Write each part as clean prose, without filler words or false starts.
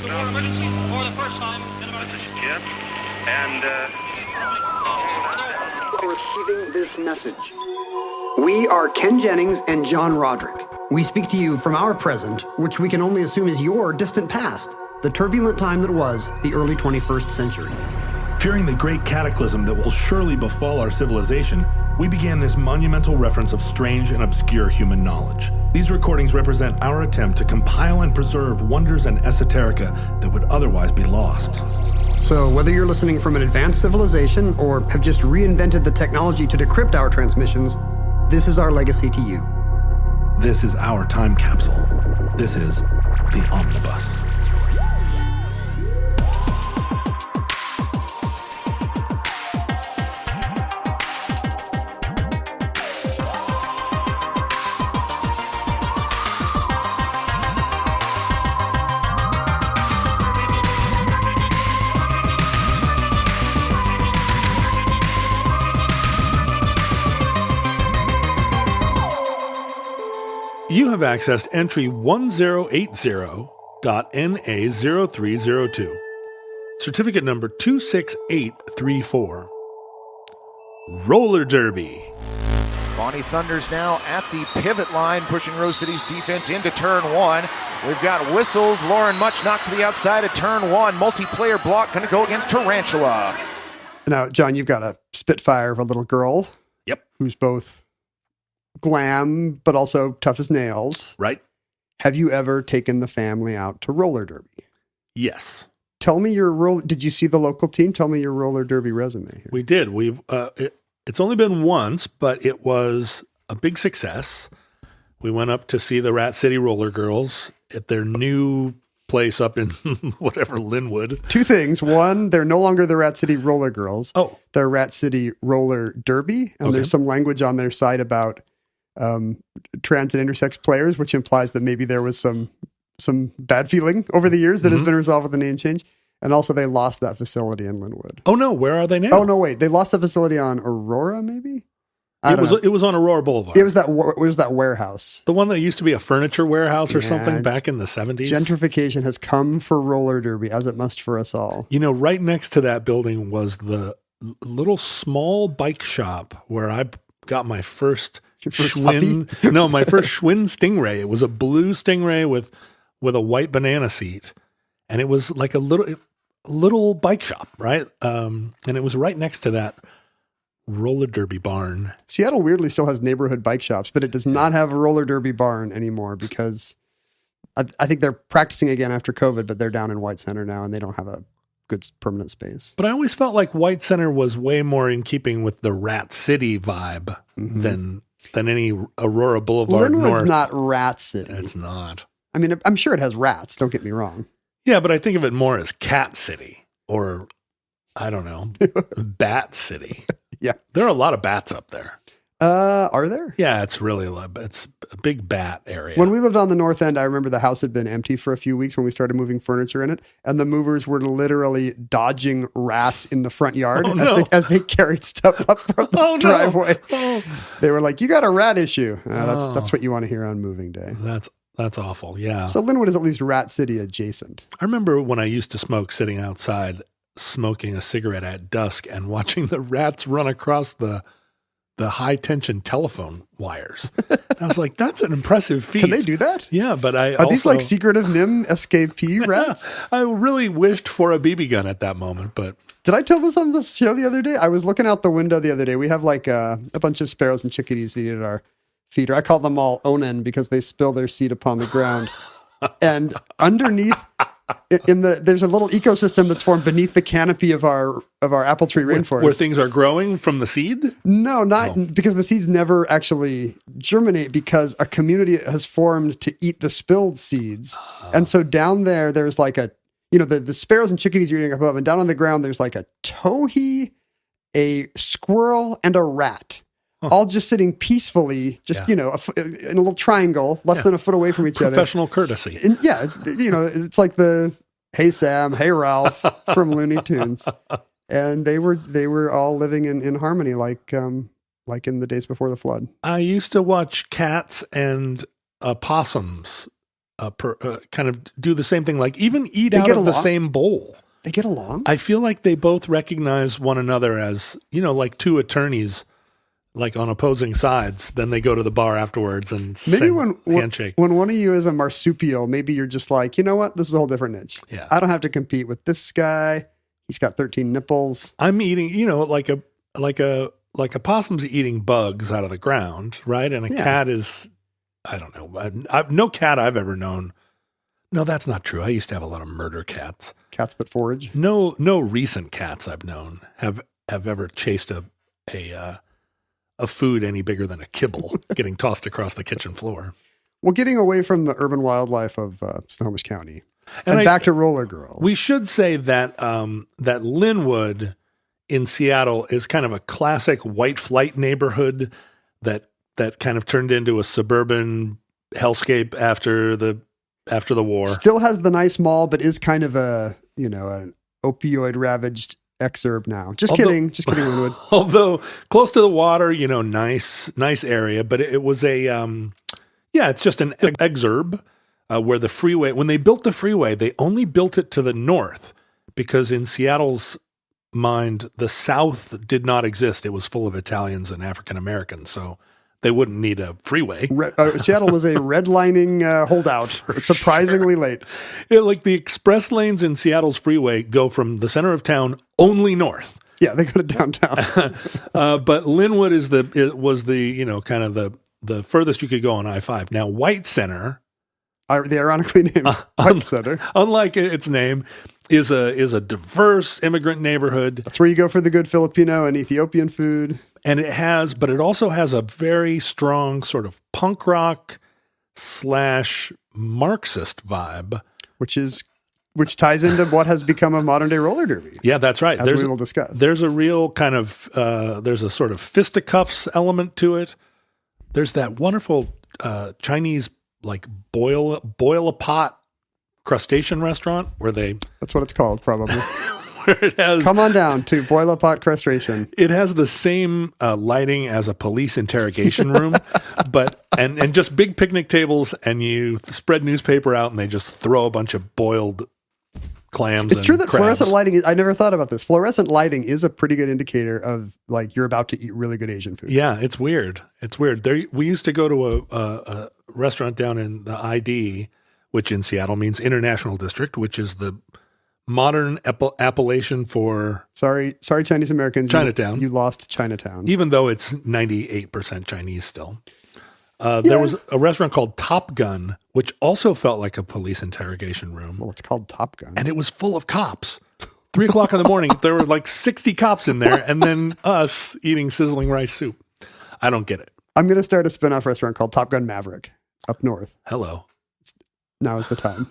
emergency for the first time in about... This is Jim, and Receiving this message. We are Ken Jennings and John Roderick. We speak to you from our present, which we can only assume is your distant past, the turbulent time that was the early 21st century. Fearing the great cataclysm that will surely befall our civilization, we began this monumental reference of strange and obscure human knowledge. These recordings represent our attempt to compile and preserve wonders and esoterica that would otherwise be lost. So whether you're listening from an advanced civilization or have just reinvented the technology to decrypt our transmissions, this is our legacy to you. This is our time capsule. This is the Omnibus. You have accessed entry 1080.NA0302. Certificate number 26834. Roller Derby. Bonnie Thunder's now at the pivot line, pushing Rose City's defense into turn one. We've got whistles. Lauren Much knocked to the outside of turn one. Multiplayer block going to go against Tarantula. Now, John, you've got a Spitfire of a little girl. Yep. Who's both glam, but also tough as nails. Right. Have you ever taken the family out to roller derby? Yes. Tell me did you see the local team? Tell me your roller derby resume here. We did. It's only been once, but it was a big success. We went up to see the Rat City Roller Girls at their new place up in whatever, Linwood. Two things. One, they're no longer the Rat City Roller Girls. Oh. They're Rat City Roller Derby. And there's some language on their site about trans and intersex players, which implies that maybe there was some bad feeling over the years that has been resolved with the name change. And also they lost that facility in Linwood. Oh no, where are they now? Oh no, wait. They lost the facility on Aurora, maybe? It was on Aurora Boulevard. It was that warehouse. The one that used to be a furniture warehouse or something back in the 70s. Gentrification has come for roller derby, as it must for us all. You know, right next to that building was the little small bike shop where I got my first Schwinn. No, my first Schwinn Stingray. It was a blue Stingray with a white banana seat, and it was like a little bike shop, right? And it was right next to that roller derby barn. Seattle weirdly still has neighborhood bike shops, but it does not have a roller derby barn anymore because I think they're practicing again after COVID, but they're down in White Center now and they don't have a good permanent space. But I always felt like White Center was way more in keeping with the Rat City vibe than any Aurora Boulevard Linwood's North. not Rat City. It's not. I mean, I'm sure it has rats, don't get me wrong. Yeah, but I think of it more as Cat City or, I don't know, Bat City. Yeah. There are a lot of bats up there. Are there? Yeah, it's a big bat area. When we lived on the north end, I remember the house had been empty for a few weeks when we started moving furniture in it, and the movers were literally dodging rats in the front yard as they carried stuff up from the driveway. No. They were like, "You got a rat issue." That's what you want to hear on moving day. That's awful. Yeah. So Linwood is at least Rat City adjacent. I remember when I used to smoke sitting outside, smoking a cigarette at dusk and watching the rats run across the high tension telephone wires. I was like, that's an impressive feat. Can they do that? Yeah, but Are these like secretive NIM escapee rats? I really wished for a BB gun at that moment, but... Did I tell this on the show the other day? I was looking out the window the other day. We have like a bunch of sparrows and chickadees eating at our feeder. I call them all onen because they spill their seed upon the ground. And underneath... there's a little ecosystem that's formed beneath the canopy of our apple tree rainforest. Where things are growing from the seed? No, because the seeds never actually germinate because a community has formed to eat the spilled seeds. And so down there's like the sparrows and chickadees are eating up above, and down on the ground there's like a towhee, a squirrel, and a rat. All just sitting peacefully, in a little triangle, less than a foot away from each other. Professional courtesy. And it's like the "Hey Sam, Hey Ralph" from Looney Tunes. And they were all living in harmony, like in the days before the flood. I used to watch cats and possums kind of do the same thing, like even eat They out get of the along? same bowl. They get along? I feel like they both recognize one another as, like two attorneys, like on opposing sides. Then they go to the bar afterwards and Maybe handshake. when one of you is a marsupial, maybe you're just like, you know what? This is a whole different niche. Yeah. I don't have to compete with this guy. He's got 13 nipples. I'm eating, like a possum's eating bugs out of the ground, right? And a cat is, I don't know. No cat I've ever known. No, that's not true. I used to have a lot of murder cats. Cats that forage. No recent cats I've known have ever chased a food any bigger than a kibble getting tossed across the kitchen floor. Well, getting away from the urban wildlife of Snohomish County and back to Roller Girls. We should say that that Linwood in Seattle is kind of a classic white flight neighborhood that kind of turned into a suburban hellscape after the war. Still has the nice mall, but is kind of an opioid ravaged exurb now. Just kidding, Linwood. Although close to the water, nice area, but it was it's just an exurb where the freeway, when they built the freeway, they only built it to the north because in Seattle's mind, the South did not exist. It was full of Italians and African Americans, so they wouldn't need a freeway. Seattle was a redlining holdout. It's surprisingly late. Like the express lanes in Seattle's freeway go from the center of town only north. Yeah, they go to downtown. But Linwood was the kind of the furthest you could go on I-5. Now White Center, the ironically named White Center, unlike its name, is a diverse immigrant neighborhood. That's where you go for the good Filipino and Ethiopian food. And but it also has a very strong sort of punk rock / Marxist vibe. Which ties into what has become a modern day roller derby. Yeah, that's right. As we will discuss. There's a real kind of, there's a sort of fisticuffs element to it. There's that wonderful Chinese, like boil a pot crustacean restaurant where that's what it's called, probably. Where it has, come on down to Boil a Pot Crustration. It has the same lighting as a police interrogation room, but and just big picnic tables, and you spread newspaper out, and they just throw a bunch of boiled clams. It's true that crabs. Fluorescent lighting I never thought about this. Fluorescent lighting is a pretty good indicator of like you're about to eat really good Asian food. Yeah, it's weird. We used to go to a restaurant down in the ID, which in Seattle means International District, which is the modern appellation for Chinese Americans. Chinatown. You lost Chinatown, even though it's 98% Chinese still. There was a restaurant called Top Gun, which also felt like a police interrogation room. Well, it's called Top Gun, and it was full of cops. 3:00 in the morning, there were like 60 cops in there, and then us eating sizzling rice soup. I don't get it. I'm going to start a spin-off restaurant called Top Gun Maverick up north. Hello. Now is the time.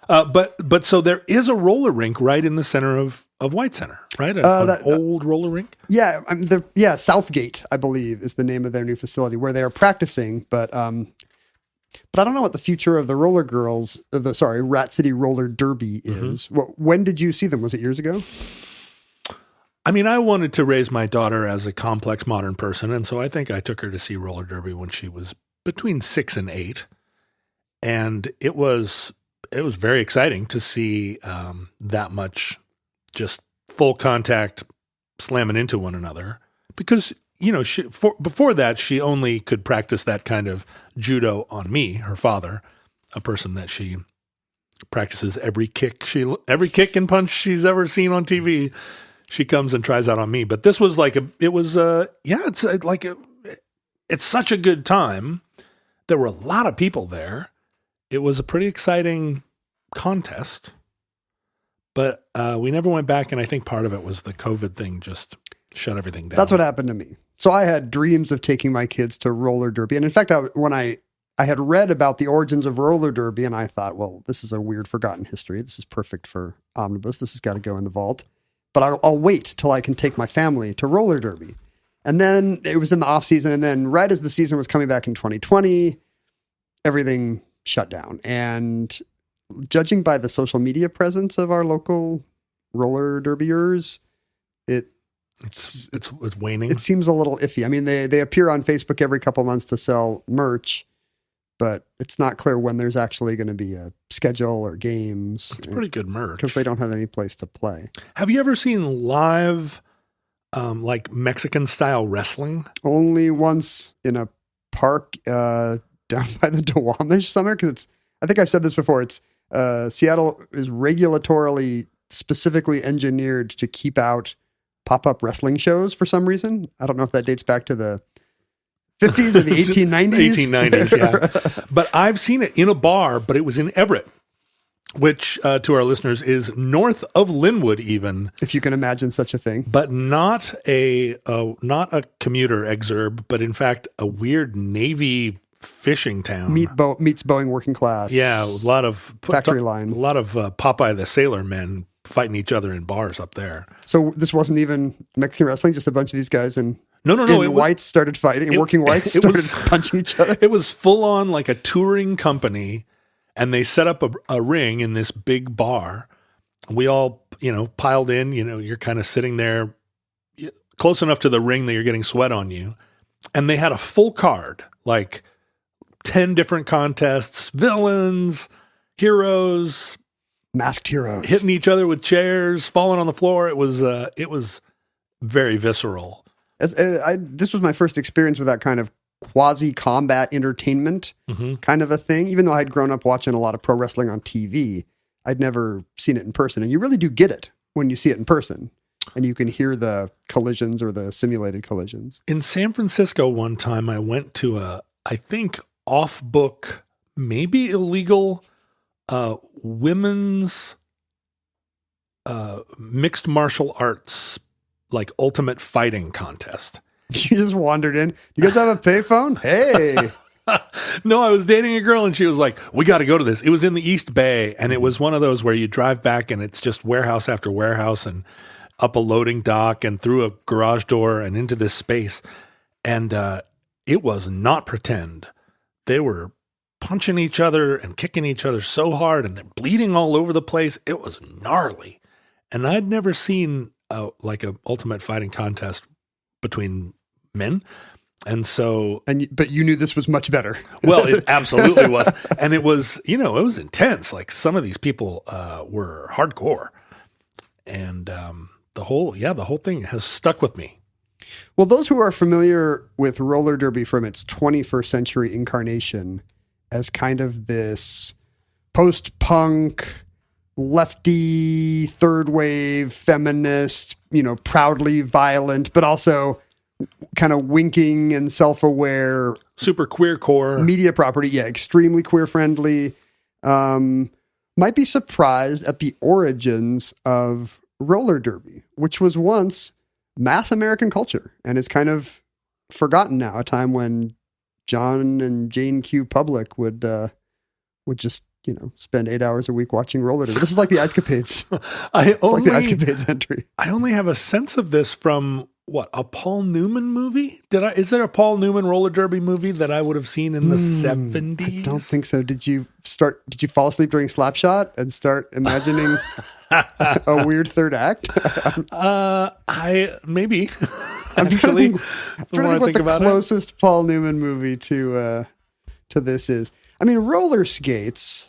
But so there is a roller rink right in the center of White Center, right? An old roller rink. Yeah, Southgate, I believe, is the name of their new facility where they are practicing. But I don't know what the future of the Roller Girls, Rat City Roller Derby is. Mm-hmm. When did you see them? Was it years ago? I mean, I wanted to raise my daughter as a complex modern person, and so I think I took her to see roller derby when she was between 6 and 8, and it was very exciting to see that much just full contact slamming into one another because, before that, she only could practice that kind of judo on me, her father, a person that she practices every kick and punch she's ever seen on TV. She comes and tries out on me. But this was it's such a good time. There were a lot of people there. It was a pretty exciting contest, but we never went back, and I think part of it was the COVID thing just shut everything down. That's what happened to me. So I had dreams of taking my kids to roller derby, and in fact, when I had read about the origins of roller derby, and I thought, well, this is a weird forgotten history. This is perfect for Omnibus. This has got to go in the vault. But I'll wait till I can take my family to roller derby. And then it was in the off season, and then right as the season was coming back in 2020, everything shut down. And judging by the social media presence of our local roller derbyers, it's waning. It seems a little iffy. I mean, they appear on Facebook every couple months to sell merch, but it's not clear when there's actually going to be a schedule or games. It's pretty good merch. Because they don't have any place to play. Have you ever seen live, like Mexican-style wrestling? Only once in a park down by the Duwamish somewhere, because I think I've said this before, it's Seattle is regulatorily specifically engineered to keep out pop-up wrestling shows for some reason. I don't know if that dates back to the 50s or the 1890s. 1890s, yeah. But I've seen it in a bar, but it was in Everett, which to our listeners is north of Linwood even. If you can imagine such a thing. But not a commuter exurb, but in fact a weird Navy fishing town. Meets Boeing working class. Yeah, a lot of factory line. A lot of Popeye the Sailor Men fighting each other in bars up there. So this wasn't even Mexican wrestling, just a bunch of these guys and No. Whites started fighting, and working whites started punching each other. It was full on like a touring company, and they set up a ring in this big bar. We all, piled in. You're kind of sitting there close enough to the ring that you're getting sweat on you. And they had a full card, like 10 different contests, villains, heroes, masked heroes, hitting each other with chairs, falling on the floor. It was very visceral. This was my first experience with that kind of quasi-combat entertainment kind of a thing. Even though I'd grown up watching a lot of pro wrestling on TV, I'd never seen it in person. And you really do get it when you see it in person. And you can hear the collisions or the simulated collisions. In San Francisco one time, I went to I think, off-book, maybe illegal women's mixed martial arts, like ultimate fighting contest. You just wandered in. You guys have a payphone? Hey. No, I was dating a girl and she was like, we got to go to this. It was in the East Bay, and it was one of those where you drive back and it's just warehouse after warehouse and up a loading dock and through a garage door and into this space. And it was not pretend. They were punching each other and kicking each other so hard, and they're bleeding all over the place. It was gnarly. And I'd never seen like a ultimate fighting contest between men. And so, but you knew this was much better. Well, it absolutely was. And it was, it was intense. Like some of these people were hardcore, and the whole thing has stuck with me. Well, those who are familiar with roller derby from its 21st century incarnation as kind of this post-punk, lefty, third wave, feminist, proudly violent, but also kind of winking and self-aware, super queer core media property. Yeah, extremely queer friendly. Might be surprised at the origins of roller derby, which was once mass American culture and is kind of forgotten now. A time when John and Jane Q. Public would just spend 8 hours a week watching roller derby. This is like the Ice Capades. Like the Ice Capades entry. I only have a sense of this from a Paul Newman movie? Is there a Paul Newman roller derby movie that I would have seen in the 70s? I don't think so. Did you fall asleep during Slapshot and start imagining a weird third act? Maybe. I'm trying to think what the closest Paul Newman movie to this is. I mean, roller skates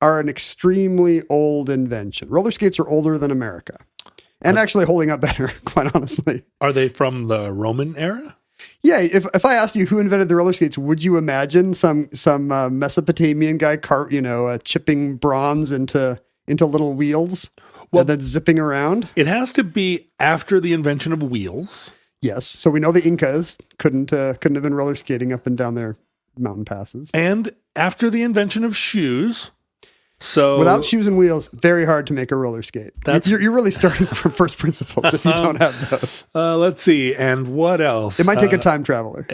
are an extremely old invention. Roller skates are older than America. And actually holding up better, quite honestly. Are they from the Roman era? Yeah. If I asked you who invented the roller skates, would you imagine some Mesopotamian guy chipping bronze into little wheels and then zipping around? It has to be after the invention of wheels. Yes. So we know the Incas couldn't have been roller skating up and down their mountain passes. And after the invention of shoes. So without shoes and wheels, very hard to make a roller skate. You're really starting from first principles if you don't have those. Let's see. And what else? It might take a time traveler.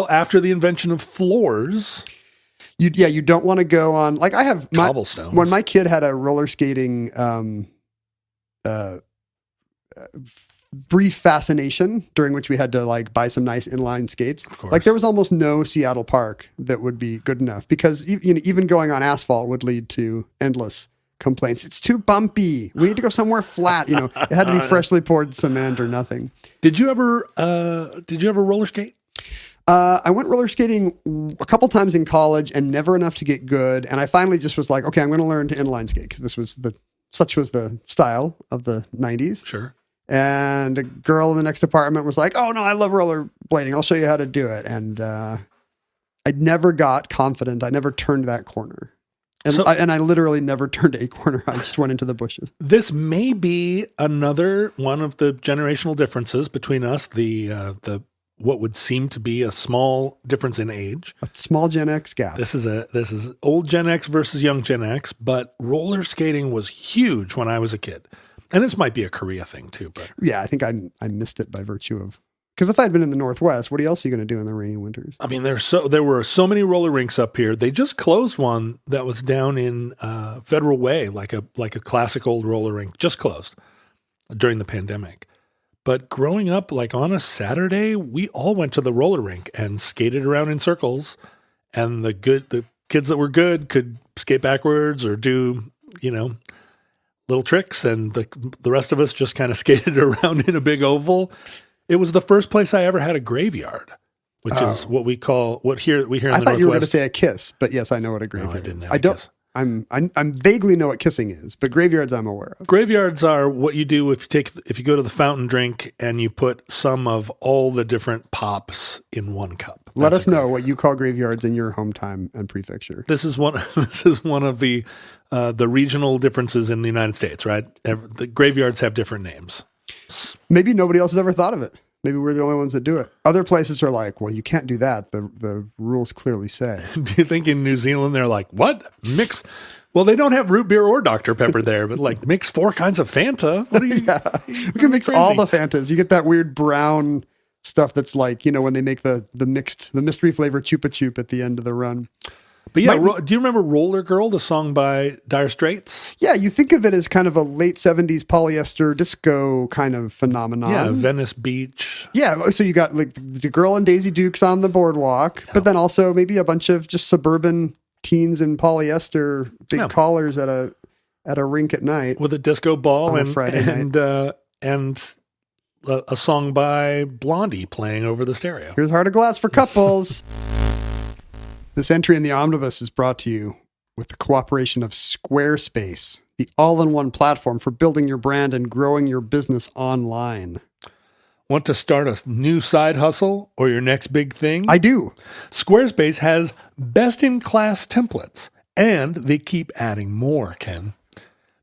After the invention of floors. You don't want to go on, like I have cobblestones. When my kid had a roller skating brief fascination during which we had to buy some nice inline skates. Like there was almost no Seattle park that would be good enough because even going on asphalt would lead to endless complaints. It's too bumpy. We need to go somewhere flat. It had to be freshly poured cement or nothing. Did you ever roller skate? I went roller skating a couple times in college and never enough to get good. And I finally just was like, okay, I'm going to learn to inline skate because such was the style of the 90s. Sure. And a girl in the next apartment was like, oh no, I love rollerblading. I'll show you how to do it. And I never got confident. I never turned that corner. And, I literally never turned a corner. I just went into the bushes. This may be another one of the generational differences between us, the what would seem to be a small difference in age. A small Gen X gap. This is old Gen X versus young Gen X, but roller skating was huge when I was a kid. And this might be a Korea thing too, but yeah, I think I missed it by virtue of, because if I'd been in the Northwest, what else are you going to do in the rainy winters? I mean, there were so many roller rinks up here. They just closed one that was down in Federal Way, like a classic old roller rink, just closed during the pandemic. But growing up, like on a Saturday, we all went to the roller rink and skated around in circles. And the kids that were good could skate backwards or do, little tricks, and the rest of us just kind of skated around in a big oval. It was the first place I ever had a graveyard, which is what we hear in the Northwest. I thought you were going to say a kiss, but yes, I know what a graveyard is. I don't. I'm vaguely know what kissing is, but graveyards I'm aware of. Graveyards are what you do if you go to the fountain drink and you put some of all the different pops in one cup. Let us know what you call graveyards in your home time and prefecture. This is one of the regional differences in the United States, right? The graveyards have different names. Maybe nobody else has ever thought of it. Maybe we're the only ones that do it. Other places are like, well, you can't do that. The rules clearly say. Do you think in New Zealand they're like, what? Mix? Well, they don't have root beer or Dr. Pepper there, but like mix 4 kinds of Fanta. What are you? Yeah. We can mix all the Fantas. You get that weird brown stuff that's like, when they make the mystery flavor Chupa Chup at the end of the run. But yeah, do you remember Roller Girl, the song by Dire Straits? Yeah, you think of it as kind of a late 70s polyester disco kind of phenomenon. Yeah, Venice Beach. Yeah, so you got like the girl and Daisy Dukes on the boardwalk, but then also maybe a bunch of just suburban teens in polyester, big collars at a rink at night. With a disco ball on a Friday night. And a song by Blondie playing over the stereo. Here's Heart of Glass for couples. This entry in the omnibus is brought to you with the cooperation of Squarespace, the all-in-one platform for building your brand and growing your business online. Want to start a new side hustle or your next big thing? I do. Squarespace has best-in-class templates, and they keep adding more, Ken.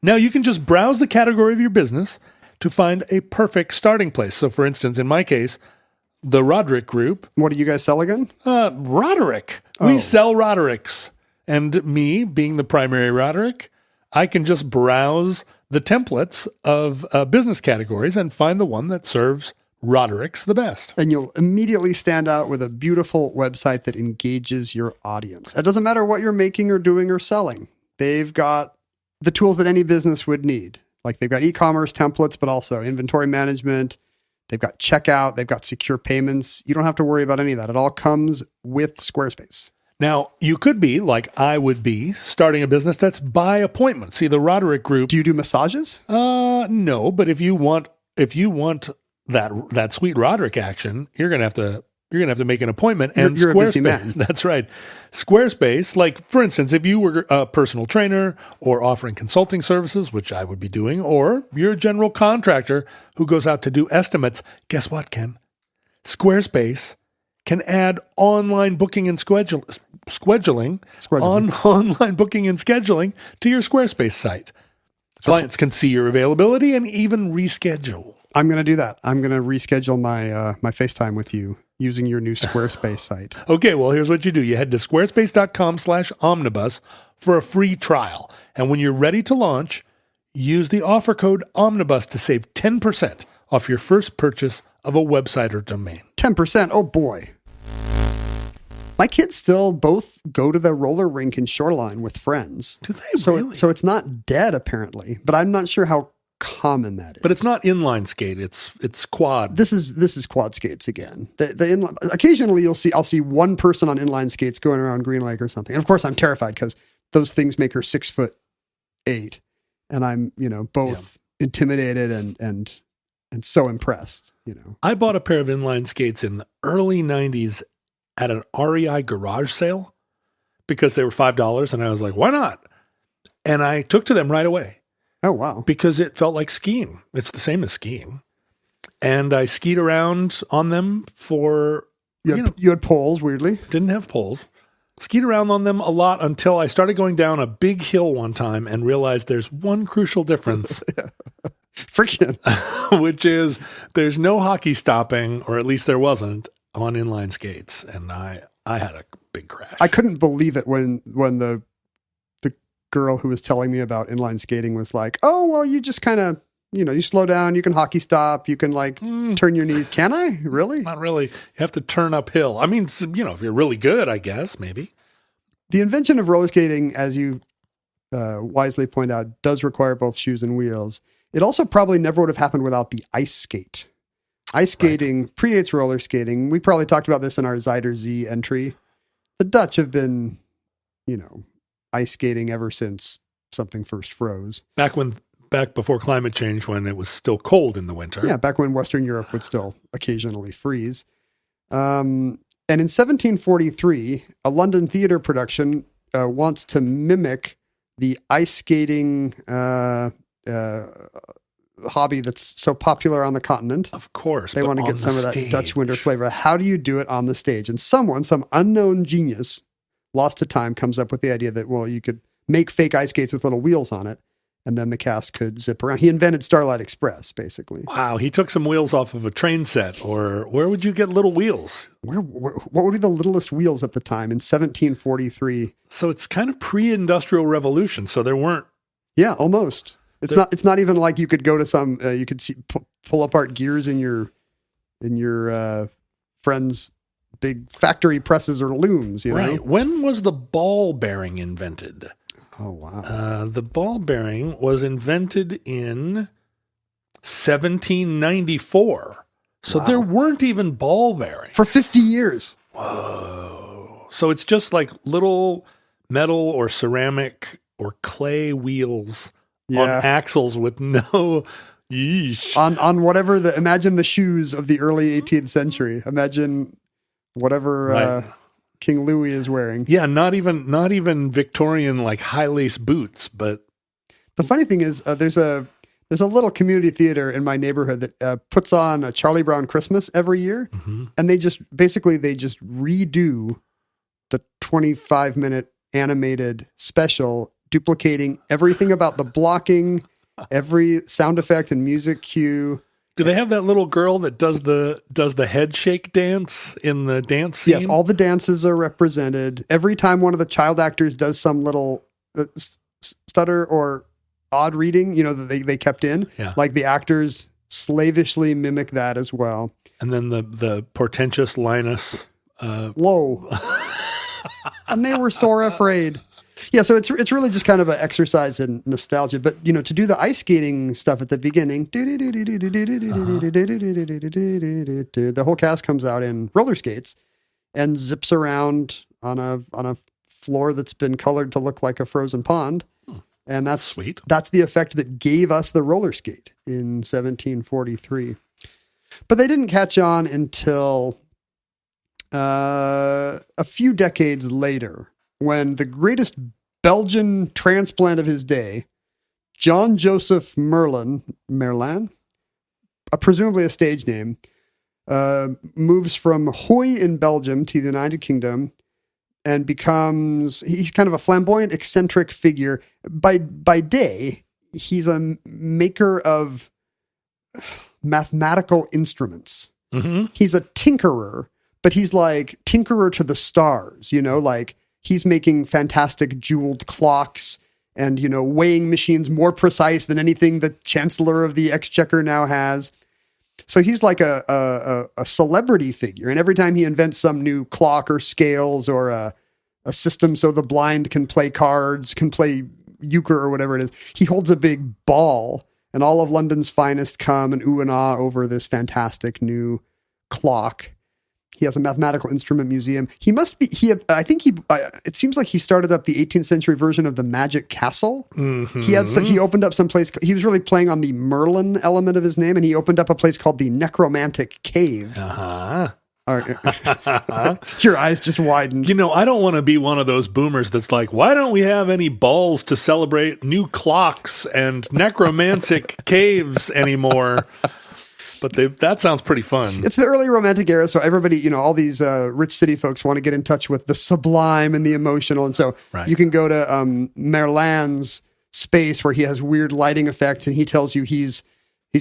Now you can just browse the category of your business to find a perfect starting place. So, for instance, in my case, the Roderick Group. What do you guys sell again? Roderick. We sell Rodericks. And me, being the primary Roderick, I can just browse the templates of business categories and find the one that serves Rodericks the best. And you'll immediately stand out with a beautiful website that engages your audience. It doesn't matter what you're making or doing or selling. They've got the tools that any business would need. Like they've got e-commerce templates, but also inventory management. They've got checkout. They've got secure payments. You don't have to worry about any of that. It all comes with Squarespace. Now, you could be, like I would be, starting a business that's by appointment. See, the Roderick Group... Do you do massages? No, but if you want that sweet Roderick action, you're gonna have to make an appointment. And you're a busy man. That's right. Squarespace, like for instance, if you were a personal trainer or offering consulting services, which I would be doing, or you're a general contractor who goes out to do estimates, guess what, Ken? Squarespace can add online booking and scheduling online booking and scheduling to your Squarespace site. Clients can see your availability and even reschedule. I'm going to do that. I'm going to reschedule my FaceTime with you using your new Squarespace site. Okay, well, here's what you do. You head to squarespace.com/omnibus for a free trial. And when you're ready to launch, use the offer code OMNIBUS to save 10% off your first purchase of a website or domain. 10%? Oh, boy. My kids still both go to the roller rink in Shoreline with friends. Do they really? So it's not dead, apparently, but I'm not sure how common that is. But it's not inline skate. It's quad. This is quad skates again. Occasionally I'll see one person on inline skates going around Green Lake or something. And of course I'm terrified because those things make her 6'8", and I'm both intimidated and so impressed. I bought a pair of inline skates in the early 90s at an REI garage sale because they were $5. And I was like, why not? And I took to them right away. Oh, wow. Because it felt like skiing. It's the same as skiing. And I skied around on them for, You had poles, weirdly. didn't have poles. Skied around on them a lot until I started going down a big hill one time and realized there's one crucial difference. Friction. Which is there's no hockey stopping, or at least there wasn't, on inline skates. And I had a big crash. I couldn't believe it when the girl who was telling me about inline skating was like, oh, well, you just kind of, you slow down, you can hockey stop, you can turn your knees. Can I? Really? Not really. You have to turn uphill. I mean, if you're really good, I guess, maybe. The invention of roller skating, as you wisely point out, does require both shoes and wheels. It also probably never would have happened without the ice skate. Ice skating predates roller skating. We probably talked about this in our Zyder Z entry. The Dutch have been, ice skating ever since something first froze. Back before climate change, when it was still cold in the winter. Yeah, back when Western Europe would still occasionally freeze. And in 1743, a London theater production wants to mimic the ice skating hobby that's so popular on the continent. Of course. They want to get some of that Dutch winter flavor. How do you do it on the stage? And some unknown genius, lost to time, comes up with the idea that, well, you could make fake ice skates with little wheels on it, and then the cast could zip around. He invented Starlight Express, basically. Wow, he took some wheels off of a train set, or where would you get little wheels? What would be the littlest wheels at the time in 1743? So it's kind of pre-industrial revolution, so there weren't. Yeah, almost. It's not even like you could go to some, you could see, pull apart gears in your friend's big factory presses or looms, Right. When was the ball bearing invented? Oh, wow. The ball bearing was invented in 1794. So there weren't even ball bearings. For 50 years. Whoa. So it's just like little metal or ceramic or clay wheels on axles with no... Yeesh. On whatever imagine the shoes of the early 18th century. Imagine whatever King Louis is wearing. Yeah, not even Victorian like high lace boots, but the funny thing is there's a little community theater in my neighborhood that puts on a Charlie Brown Christmas every year, and they just redo the 25-minute animated special, duplicating everything about the blocking, every sound effect and music cue. Do they have that little girl that does the head shake dance in the dance scene? Yes, all the dances are represented. Every time one of the child actors does some little stutter or odd reading, that they kept in, like the actors slavishly mimic that as well. And then the portentous Linus. Whoa. And they were sore afraid. Yeah, so it's really just kind of an exercise in nostalgia. But, to do the ice skating stuff at the beginning, the whole cast comes out in roller skates and zips around on a floor that's been colored to look like a frozen pond. And that's sweet. That's the effect that gave us the roller skate in 1743. But they didn't catch on until a few decades later, when the greatest Belgian transplant of his day, John Joseph Merlin, presumably a stage name, moves from Huy in Belgium to the United Kingdom and he's kind of a flamboyant, eccentric figure. By day, he's a maker of mathematical instruments. Mm-hmm. He's a tinkerer, but he's like tinkerer to the stars, like he's making fantastic jeweled clocks and, weighing machines more precise than anything the Chancellor of the Exchequer now has. So he's like a celebrity figure. And every time he invents some new clock or scales or a system so the blind can play cards, can play euchre or whatever it is, he holds a big ball and all of London's finest come and ooh and ah over this fantastic new clock. He has a mathematical instrument museum. It seems like he started up the 18th century version of the Magic Castle. Mm-hmm. He opened up some place. He was really playing on the Merlin element of his name, and he opened up a place called the Necromantic Cave. Uh-huh. Your eyes just widened. You know, I don't want to be one of those boomers that's like, why don't we have any balls to celebrate new clocks and necromantic caves anymore? But that sounds pretty fun. It's the early Romantic era, so everybody, all these rich city folks want to get in touch with the sublime and the emotional. And so you can go to Merlin's space where he has weird lighting effects, and he tells you he's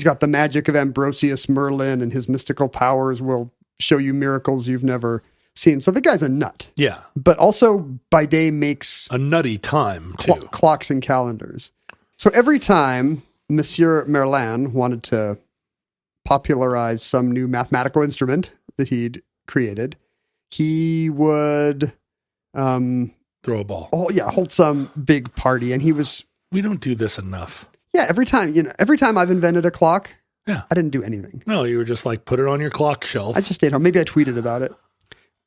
got the magic of Ambrosius Merlin, and his mystical powers will show you miracles you've never seen. So the guy's a nut. Yeah. But also by day makes a nutty time, too. Clocks and calendars. So every time Monsieur Merlin wanted to popularize some new mathematical instrument that he'd created, he would throw a ball. Hold some big party. And we don't do this enough. Yeah, every time I've invented a clock, I didn't do anything. No, you were just like, put it on your clock shelf. I just stayed home. Maybe I tweeted about it.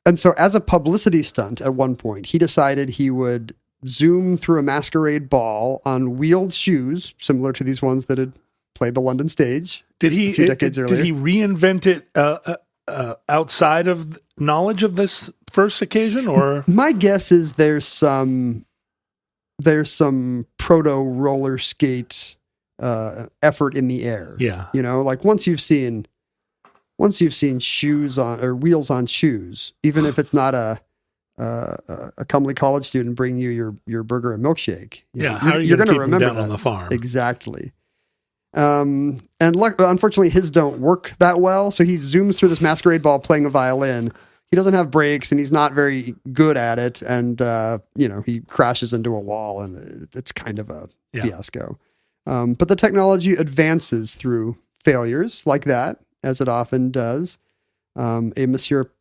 And so as a publicity stunt at one point, he decided he would zoom through a masquerade ball on wheeled shoes, similar to these ones that had played the London stage a few decades earlier. Did he reinvent it outside of knowledge of this first occasion? Or my guess is there's some proto roller skate effort in the air. Yeah, like once you've seen shoes on or wheels on shoes, even if it's not a comely college student bringing you your burger and milkshake, you're going to remember down that on the farm. Exactly. And unfortunately his don't work that well. So he zooms through this masquerade ball playing a violin. He doesn't have brakes and he's not very good at it. And, he crashes into a wall and it's kind of a fiasco. But the technology advances through failures like that, as it often does. A Monsieur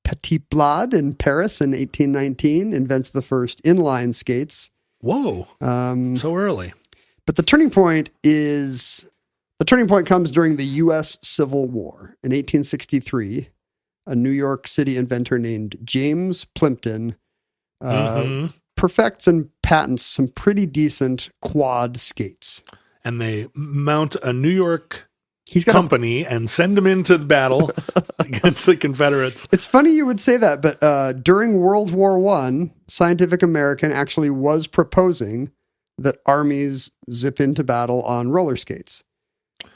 Petitblad in Paris in 1819 invents the first inline skates. Whoa. So early. But the turning point comes during the U.S. Civil War. In 1863, a New York City inventor named James Plimpton perfects and patents some pretty decent quad skates. And they mount a New York company and send them into the battle against the Confederates. It's funny you would say that, but during World War I, Scientific American actually was proposing that armies zip into battle on roller skates.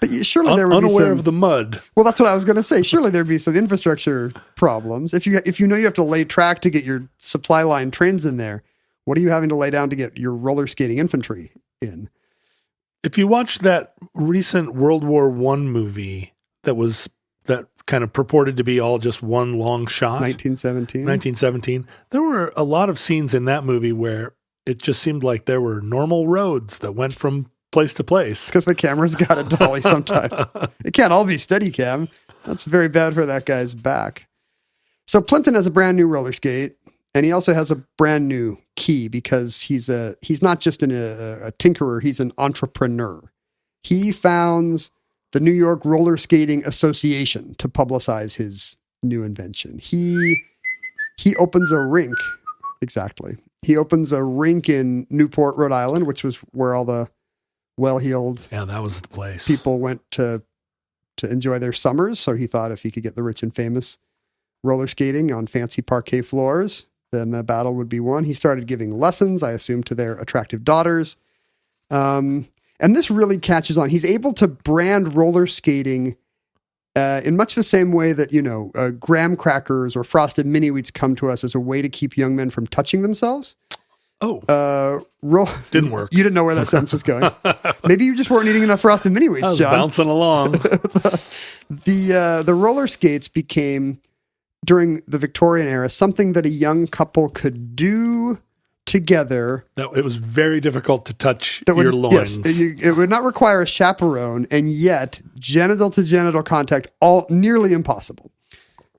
But surely there would be unaware of the mud. Well, that's what I was going to say. Surely there'd be some infrastructure problems. If you know you have to lay track to get your supply line trains in there, what are you having to lay down to get your roller skating infantry in? If you watch that recent World War I movie that kind of purported to be all just one long shot, 1917, there were a lot of scenes in that movie where it just seemed like there were normal roads that went from place to place. Because the camera's got a dolly sometimes. It can't all be Steadicam. That's very bad for that guy's back. So Plimpton has a brand new roller skate, and he also has a brand new key because he's not just a tinkerer, he's an entrepreneur. He founds the New York Roller Skating Association to publicize his new invention. He opens a rink. Exactly. He opens a rink in Newport, Rhode Island, which was where all the well-heeled that was the place people went to enjoy their summers. So he thought if he could get the rich and famous roller skating on fancy parquet floors, then the battle would be won. He started giving lessons, I assume, to their attractive daughters. And this really catches on. He's able to brand roller skating in much the same way that, graham crackers or frosted mini wheats come to us as a way to keep young men from touching themselves. Oh, didn't work. You didn't know where that sentence was going. Maybe you just weren't eating enough frosted mini wheats, John. Bouncing along. The roller skates became, during the Victorian era, something that a young couple could do together. It was very difficult to touch your loins. Yes, it would not require a chaperone, and yet genital to genital contact, all nearly impossible.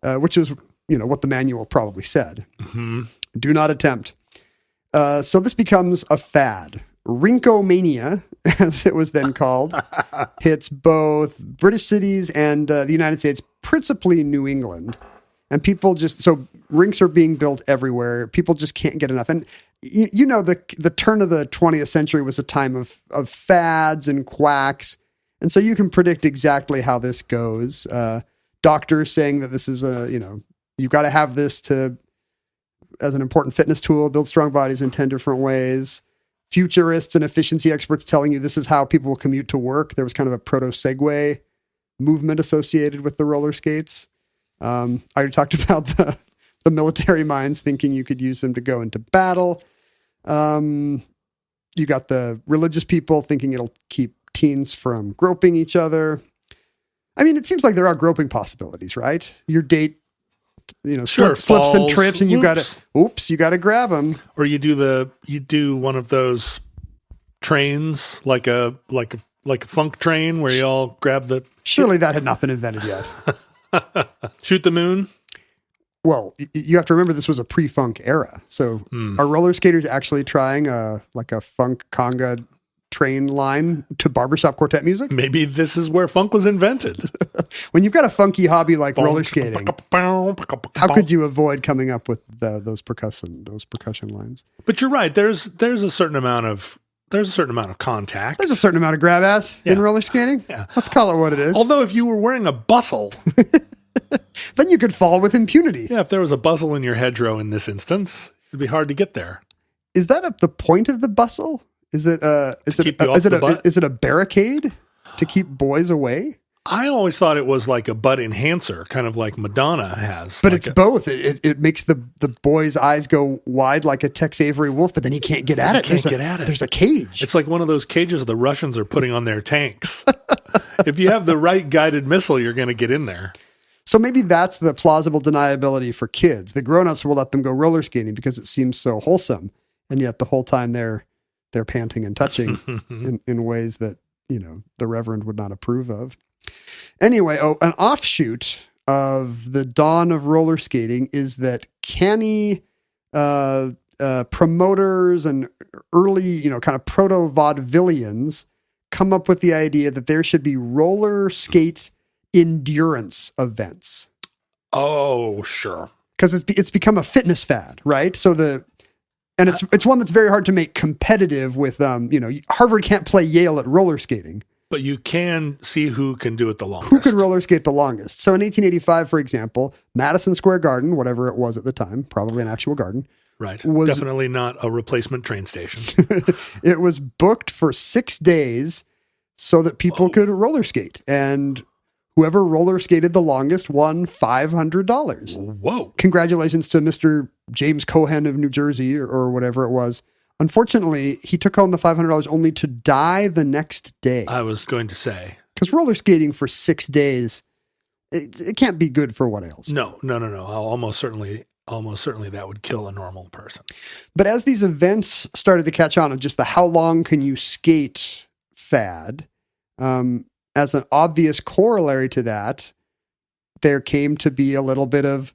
Which is, what the manual probably said. Mm-hmm. Do not attempt. So this becomes a fad. Rinkomania, as it was then called, hits both British cities and the United States, principally New England. And people so rinks are being built everywhere. People just can't get enough. And the turn of the 20th century was a time of fads and quacks. And so you can predict exactly how this goes. Doctors saying that this is you've got to have this as an important fitness tool, build strong bodies in 10 different ways. Futurists and efficiency experts telling you this is how people will commute to work. There was kind of a proto-Segway movement associated with the roller skates. I already talked about the military minds thinking you could use them to go into battle. You got the religious people thinking it'll keep teens from groping each other. I mean, it seems like there are groping possibilities, right? Your date, slips and trips, and you got to grab them. Or you do one of those trains, like a funk train where you all grab the. Surely that had not been invented yet. Shoot the moon. Well, you have to remember this was a pre-funk era. So are roller skaters actually trying a funk conga train line to barbershop quartet music? Maybe this is where funk was invented. When you've got a funky hobby like roller skating, how could you avoid coming up with those percussion lines? But you're right. There's a certain amount of contact. There's a certain amount of grab ass in roller skating. Yeah. Let's call it what it is. Although if you were wearing a bustle, then you could fall with impunity. Yeah, if there was a bustle in your hedgerow in this instance, it'd be hard to get there. Is that the point of the bustle? Is it a barricade to keep boys away? I always thought it was like a butt enhancer, kind of like Madonna has. But it's both. It makes the boy's eyes go wide like a Tex Avery wolf, but then he can't get at it. There's a cage. It's like one of those cages the Russians are putting on their tanks. If you have the right guided missile, you're going to get in there. So maybe that's the plausible deniability for kids. The grown-ups will let them go roller skating because it seems so wholesome, and yet the whole time they're panting and touching in ways that the Reverend would not approve of. Anyway, an offshoot of the dawn of roller skating is that canny promoters and early, kind of proto-vaudevillians come up with the idea that there should be roller skate endurance events. Oh, sure. Because it's become a fitness fad, right? So it's one that's very hard to make competitive with, Harvard can't play Yale at roller skating. But you can see who can do it the longest. Who could roller skate the longest? So in 1885, for example, Madison Square Garden, whatever it was at the time, probably an actual garden. Right. Definitely not a replacement train station. It was booked for 6 days so that people could roller skate. And whoever roller skated the longest won $500. Whoa. Congratulations to Mr. James Cohen of New Jersey or whatever it was. Unfortunately, he took home the $500 only to die the next day. I was going to say. Because roller skating for 6 days, it can't be good for what else. No. Almost certainly that would kill a normal person. But as these events started to catch on of just the how long can you skate fad, as an obvious corollary to that, there came to be a little bit of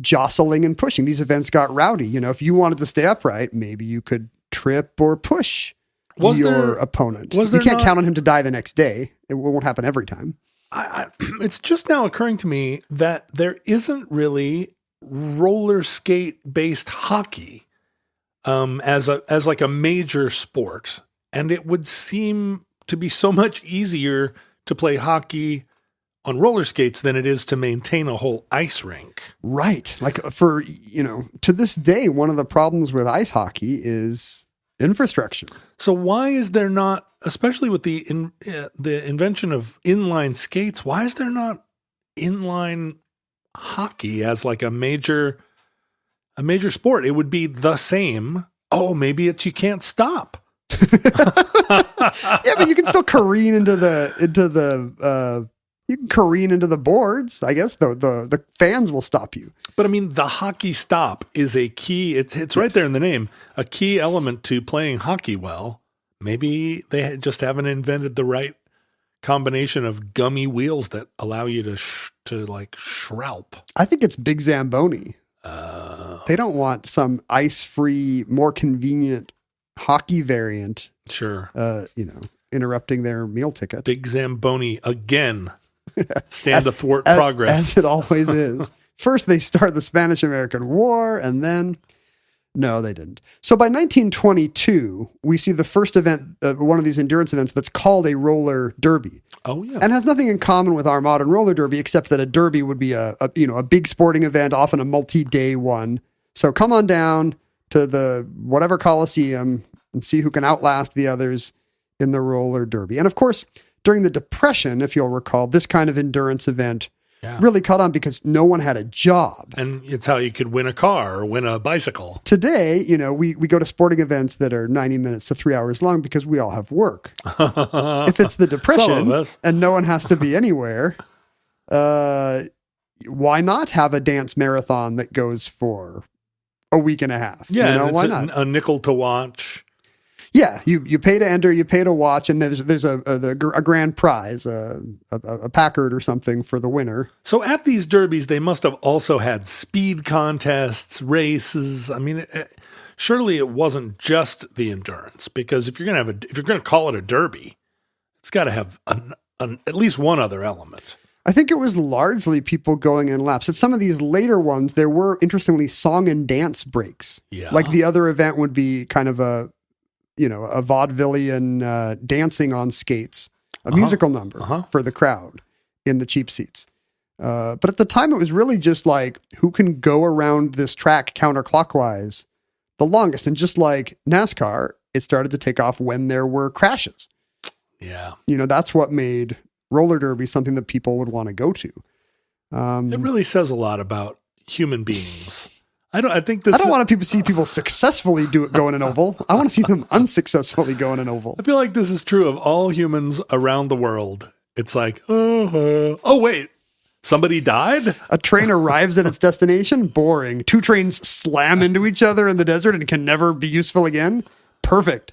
jostling and pushing. These events got rowdy. If you wanted to stay upright, maybe you could trip or push your opponent. You can't count on him to die the next day. It won't happen every time. It's just now occurring to me that there isn't really roller skate based hockey as like a major sport, and it would seem to be so much easier to play hockey on roller skates than it is to maintain a whole ice rink. Right. Like to this day, one of the problems with ice hockey is infrastructure. So why is there not, especially with the invention of inline skates, why is there not inline hockey as like a major sport? It would be the same. Oh, maybe it's you can't stop. Yeah, but you can still careen into the you can careen into the boards. I guess the fans will stop you. But I mean, the hockey stop is a key. It's right there in the name. A key element to playing hockey well. Maybe they just haven't invented the right combination of gummy wheels that allow you to shroud. I think it's Big Zamboni. They don't want some ice-free, more convenient hockey variant. Sure. Interrupting their meal ticket. Big Zamboni again. Stand athwart progress. As it always is. First, they start the Spanish-American War, and then No, they didn't. So by 1922, we see the first event, one of these endurance events that's called a roller derby. Oh, yeah. And has nothing in common with our modern roller derby, except that a derby would be a big sporting event, often a multi-day one. So come on down to the whatever Coliseum and see who can outlast the others in the roller derby. And of course, during the Depression, if you'll recall, this kind of endurance event really caught on because no one had a job. And it's how you could win a car or win a bicycle. Today, we go to sporting events that are 90 minutes to 3 hours long because we all have work. If it's the Depression and no one has to be anywhere, why not have a dance marathon that goes for a week and a half? Yeah, why not? A nickel to watch. Yeah, you pay to enter, you pay to watch, and there's a grand prize, a Packard or something for the winner. So at these derbies, they must have also had speed contests, races. I mean, surely it wasn't just the endurance, because if you're going to call it a derby, it's got to have at least one other element. I think it was largely people going in laps. At some of these later ones, there were, interestingly, song and dance breaks. Yeah. Like the other event would be kind of a vaudevillian dancing on skates, a musical number for the crowd in the cheap seats. But at the time, it was really just like, who can go around this track counterclockwise the longest? And just like NASCAR, it started to take off when there were crashes. Yeah. That's what made roller derby something that people would want to go to. It really says a lot about human beings. I don't want to see people successway go in an oval. I want to see them unsuccessfully go in an oval. I feel like this is true of all humans around the world. It's like, oh wait, somebody died? A train arrives at its destination? Boring. 2 trains slam into each other in the desert and can never be useful again? Perfect.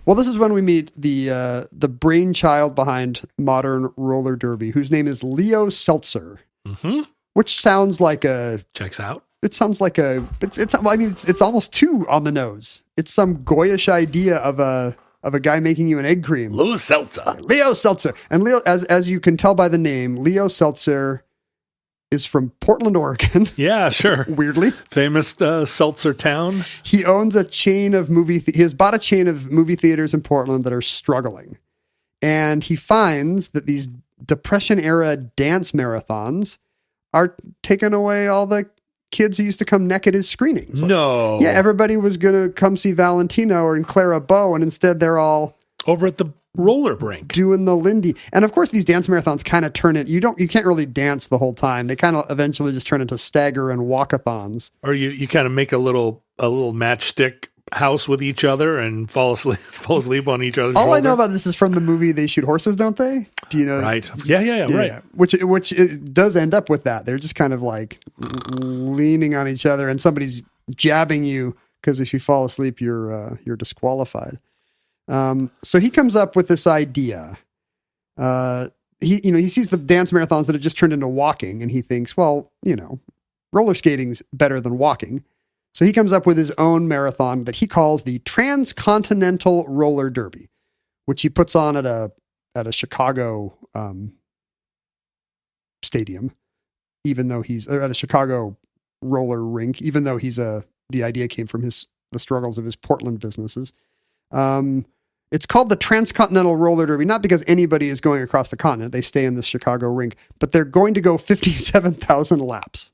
Well, this is when we meet the brainchild behind modern roller derby, whose name is Leo Seltzer. Mm-hmm. Which sounds like checks out. It sounds like it's almost too on the nose. It's some goyish idea of a guy making you an egg cream. Leo Seltzer. And Leo, as you can tell by the name, Leo Seltzer is from Portland, Oregon. Yeah, sure. Weirdly. Famous seltzer town. He owns a chain of he has bought a chain of movie theaters in Portland that are struggling. And he finds that these Depression era dance marathons are taking away all the kids who used to come neck at his screenings. No. Yeah, everybody was going to come see Valentino or Clara Bow, and instead they're all over at the roller brink doing the Lindy. And of course, these dance marathons kind of turn it. You can't really dance the whole time. They kind of eventually just turn into stagger and walkathons. Or you kind of make a little matchstick house with each other and fall asleep on each other's All shoulder. I know about this is from the movie They Shoot Horses, don't they? Do you know? Right. Yeah, right. Which it does end up with that. They're just kind of like leaning on each other and somebody's jabbing you because if you fall asleep, you're disqualified. So he comes up with this idea. He sees the dance marathons that have just turned into walking and he thinks, well, roller skating's better than walking. So he comes up with his own marathon that he calls the Transcontinental Roller Derby, which he puts on at a Chicago stadium, even though or at a Chicago roller rink, even though the idea came from the struggles of his Portland businesses. It's called the Transcontinental Roller Derby, not because anybody is going across the continent. They stay in the Chicago rink, but they're going to go 57,000 laps.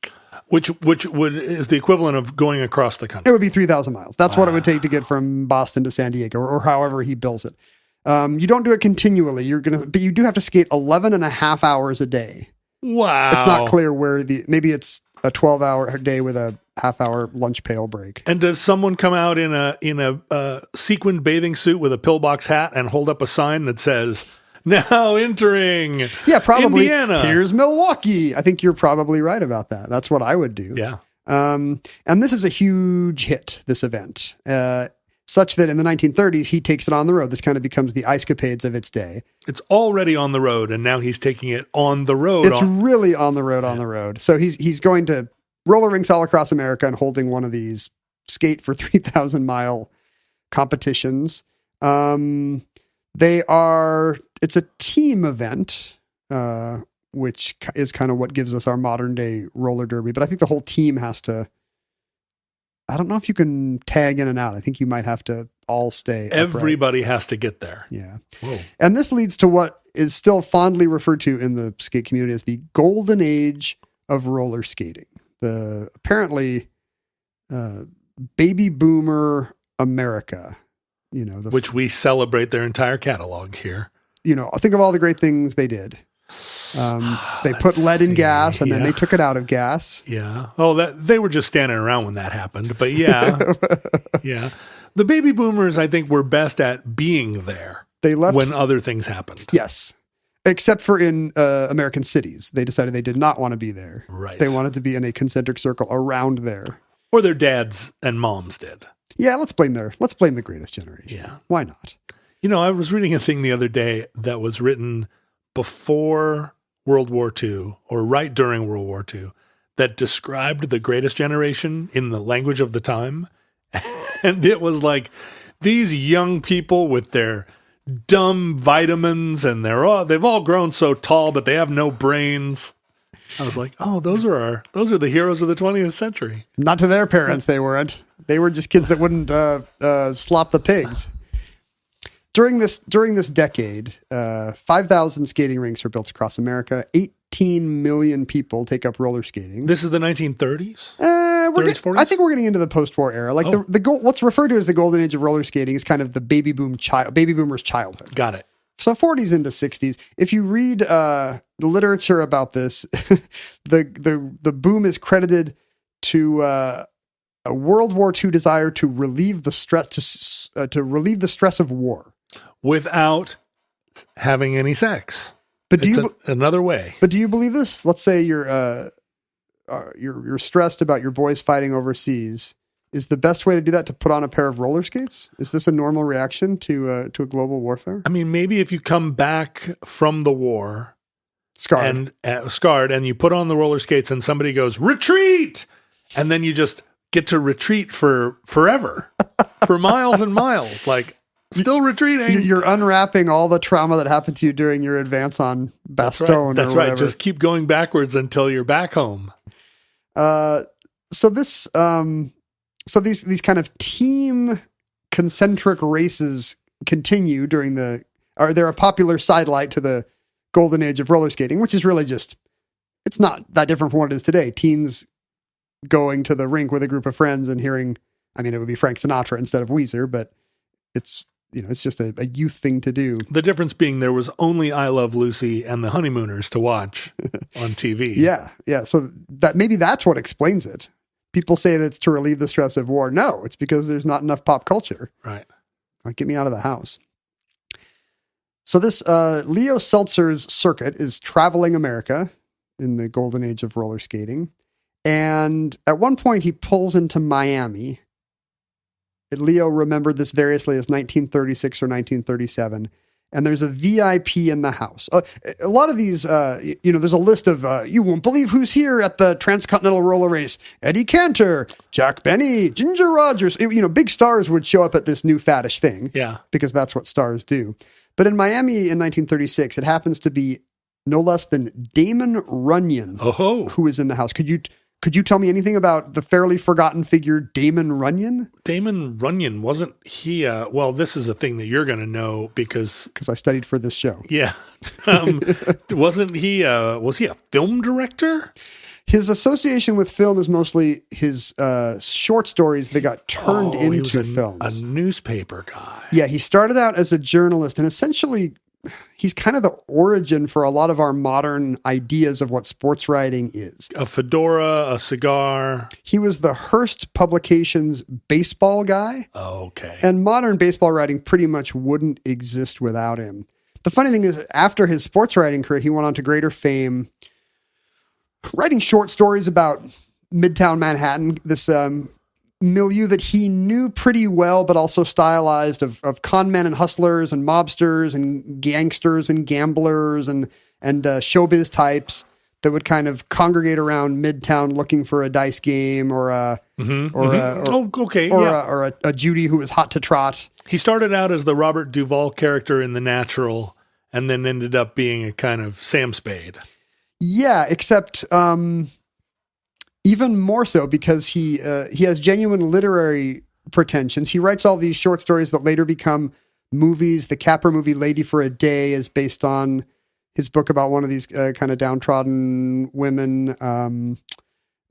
Which is the equivalent of going across the country. It would be 3,000 miles. That's what it would take to get from Boston to San Diego, or however he bills it. You don't do it continually. But you do have to skate 11 and a half hours a day. Wow. It's not clear where maybe it's a 12-hour day with a half-hour lunch pail break. And does someone come out in a sequined bathing suit with a pillbox hat and hold up a sign that says, "Now entering Yeah, probably. Indiana. Here's Milwaukee." I think you're probably right about that. That's what I would do. Yeah. And this is a huge hit, this event, such that in the 1930s, he takes it on the road. This kind of becomes the ice capades of its day. It's already on the road, and now he's taking it on the road. It's really on the road. So he's going to roller rinks all across America and holding one of these skate for 3,000 mile competitions. It's a team event. which is kind of what gives us our modern day roller derby. But I think the whole team has to. I don't know if you can tag in and out. I think you might have to all stay. Everybody has to get there. Yeah. Whoa. And this leads to what is still fondly referred to in the skate community as the golden age of roller skating. The apparently baby boomer America, which we celebrate their entire catalog here. Think of all the great things they did. They put lead in gas and then they took it out of gas. Yeah. Oh, they were just standing around when that happened. But yeah, yeah. The baby boomers, I think, were best at being there. They left when other things happened. Yes. Except for in American cities. They decided they did not want to be there. Right. They wanted to be in a concentric circle around there. Or their dads and moms did. Yeah, let's blame the greatest generation. Yeah. Why not? I was reading a thing the other day that was written before World War II or right during World War II that described the greatest generation in the language of the time. And it was like these young people with their dumb vitamins and they've all grown so tall, but they have no brains. I was like, oh, those are the heroes of the 20th century. Not to their parents, they weren't. They were just kids that wouldn't slop the pigs. During this decade, 5,000 skating rinks are built across America. 18 million people take up roller skating. This is the 1930s? 30s, 40s? I think we're getting into the post-war era. Like what's referred to as the golden age of roller skating is kind of the baby boomers' childhood. Got it. So 40s into 60s. If you read the literature about this, the boom is credited to a World War II desire to relieve the stress of war without having any sex. But another way? But do you believe this? Let's say you're stressed about your boys fighting overseas. Is the best way to do that to put on a pair of roller skates? Is this a normal reaction to a global warfare? I mean, maybe if you come back from the war scarred and you put on the roller skates and somebody goes, retreat! And then you just get to retreat for forever, for miles and miles, like still retreating. You're unwrapping all the trauma that happened to you during your advance on Bastogne. That's right. Just keep going backwards until you're back home. So these kind of team concentric races continue they're a popular sidelight to the golden age of roller skating, which is really it's not that different from what it is today. Teens going to the rink with a group of friends and hearing, it would be Frank Sinatra instead of Weezer, but it's just a youth thing to do. The difference being there was only I Love Lucy and the Honeymooners to watch on TV. Yeah. So maybe that's what explains it. People say that it's to relieve the stress of war. No, it's because there's not enough pop culture. Right. Like, get me out of the house. So this Leo Seltzer's circuit is traveling America in the golden age of roller skating. And at one point he pulls into Miami. Leo remembered this variously as 1936 or 1937. And there's a VIP in the house. A lot of these, there's a list of, you won't believe who's here at the Transcontinental Roller Race. Eddie Cantor, Jack Benny, Ginger Rogers. Big stars would show up at this new faddish thing. Yeah. Because that's what stars do. But in Miami in 1936, it happens to be no less than Damon Runyon who is in the house. Could you tell me anything about the fairly forgotten figure Damon Runyon? Damon Runyon, wasn't he, this is a thing that you're going to know because I studied for this show. Yeah. Wasn't he, was he a film director? His association with film is mostly his short stories that got turned into films. A newspaper guy. Yeah, he started out as a journalist and essentially he's kind of the origin for a lot of our modern ideas of what sports writing is. A fedora, a cigar. He was the Hearst Publications baseball guy. Oh, okay. And modern baseball writing pretty much wouldn't exist without him. The funny thing is, after his sports writing career, he went on to greater fame, writing short stories about Midtown Manhattan, this milieu that he knew pretty well, but also stylized of con men and hustlers and mobsters and gangsters and gamblers and showbiz types that would kind of congregate around Midtown looking for a dice game or a Judy who was hot to trot. He started out as the Robert Duvall character in The Natural and then ended up being a kind of Sam Spade. Yeah, except even more so because he has genuine literary pretensions. He writes all these short stories that later become movies. The Capra movie Lady for a Day is based on his book about one of these kind of downtrodden women.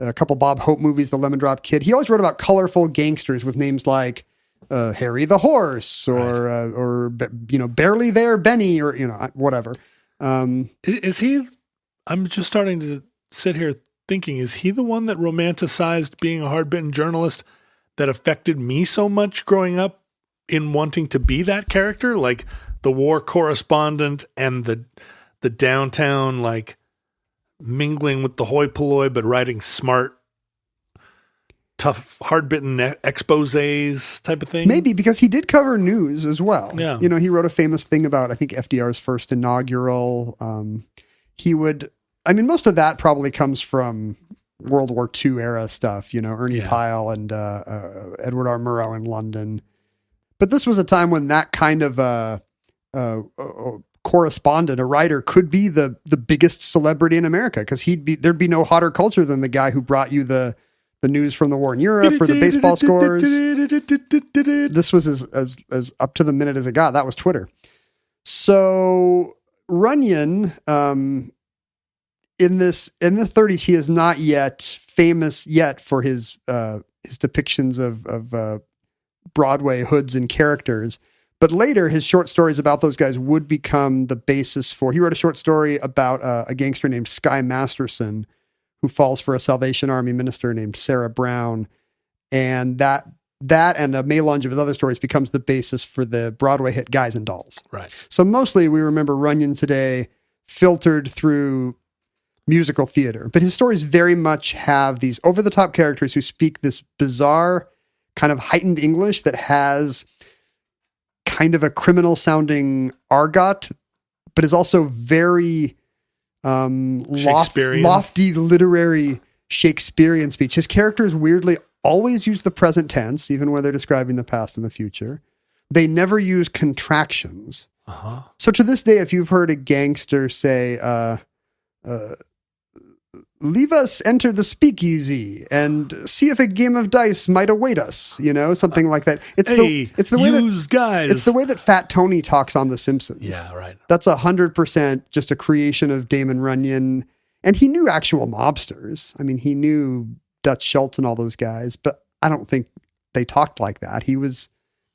A couple Bob Hope movies, The Lemon Drop Kid. He always wrote about colorful gangsters with names like Harry the Horse or Barely There Benny or whatever. Is he? I'm just starting to sit here thinking, is he the one that romanticized being a hard-bitten journalist that affected me so much growing up in wanting to be that character? Like the war correspondent and the downtown, like mingling with the hoi polloi, but writing smart, tough, hard-bitten exposés type of thing? Maybe because he did cover news as well. Yeah. He wrote a famous thing about, I think, FDR's first inaugural. Most of that probably comes from World War II era stuff, Ernie Pyle and Edward R. Murrow in London. But this was a time when that kind of correspondent, a writer, could be the biggest celebrity in America because there'd be no hotter culture than the guy who brought you the news from the war in Europe or the baseball scores. This was as up to the minute as it got. That was Twitter. So Runyon, in the 30s, he is not yet famous for his depictions of Broadway hoods and characters. But later, his short stories about those guys would become the basis for. He wrote a short story about a gangster named Sky Masterson, who falls for a Salvation Army minister named Sarah Brown, and that and a melange of his other stories becomes the basis for the Broadway hit Guys and Dolls. Right. So mostly we remember Runyon today filtered through musical theater, but his stories very much have these over-the-top characters who speak this bizarre kind of heightened English that has kind of a criminal-sounding argot, but is also very lofty literary Shakespearean speech. His characters weirdly always use the present tense, even when they're describing the past and the future. They never use contractions. Uh-huh. So to this day, if you've heard a gangster say, leave us enter the speakeasy and see if a game of dice might await us, something like that. It's the way that Fat Tony talks on The Simpsons. Yeah, right. That's 100% just a creation of Damon Runyon. And he knew actual mobsters. I mean, he knew Dutch Schultz and all those guys, but I don't think they talked like that. He was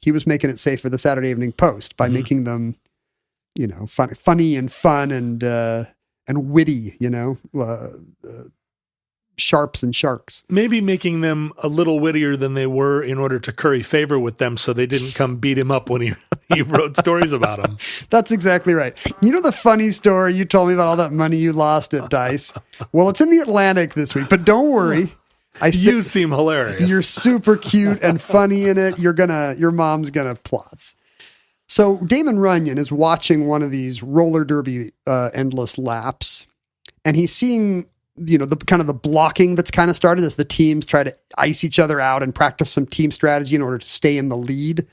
making it safe for the Saturday Evening Post by making them, funny and fun and witty, sharps and sharks. Maybe making them a little wittier than they were in order to curry favor with them so they didn't come beat him up when he wrote stories about them. That's exactly right. The funny story you told me about all that money you lost at Dice? Well, it's in the Atlantic this week, but don't worry. You seem hilarious. You're super cute and funny in it. Your mom's gonna plot. So Damon Runyon is watching one of these roller derby endless laps, and he's seeing, the kind of the blocking that's kind of started as the teams try to ice each other out and practice some team strategy in order to stay in the lead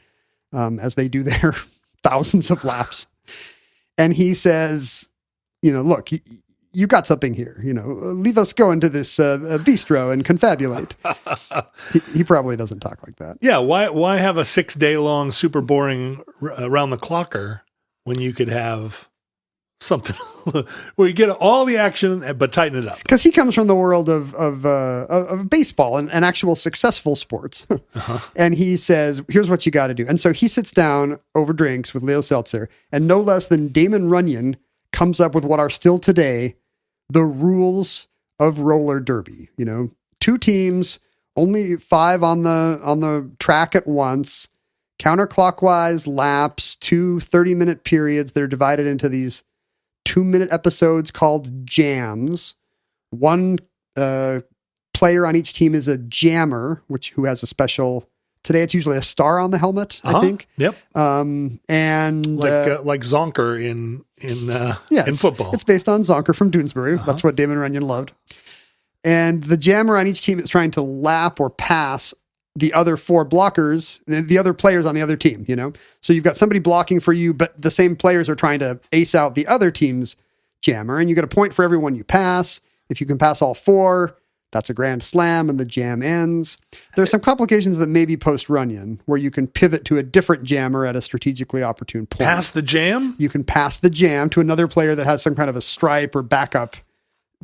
as they do their thousands of laps. And he says, look, you got something here, leave us go into this bistro and confabulate. He probably doesn't talk like that. Yeah. Why have a 6-day long, super boring around the clocker when you could have something where you get all the action, but tighten it up? Because he comes from the world of baseball and actual successful sports. Uh-huh. And he says, here's what you got to do. And so he sits down over drinks with Leo Seltzer, and no less than Damon Runyon comes up with what are still today the rules of roller derby. 2 teams, only 5 on the track at once, counterclockwise laps, 2 30-minute periods that are divided into these 2-minute episodes called jams. One player on each team is a jammer, who has a special. Today it's usually a star on the helmet, I think. Yep. And like Zonker in football. It's based on Zonker from Doonesbury. Uh-huh. That's what Damon Runyon loved. And the jammer on each team is trying to lap or pass the other 4 blockers, the other players on the other team, So you've got somebody blocking for you, but the same players are trying to ace out the other team's jammer, and you get a point for everyone you pass. If you can pass all 4, that's a grand slam, and the jam ends. There's some complications that may be post-Runyon, where you can pivot to a different jammer at a strategically opportune point. Pass the jam? You can pass the jam to another player that has some kind of a stripe or backup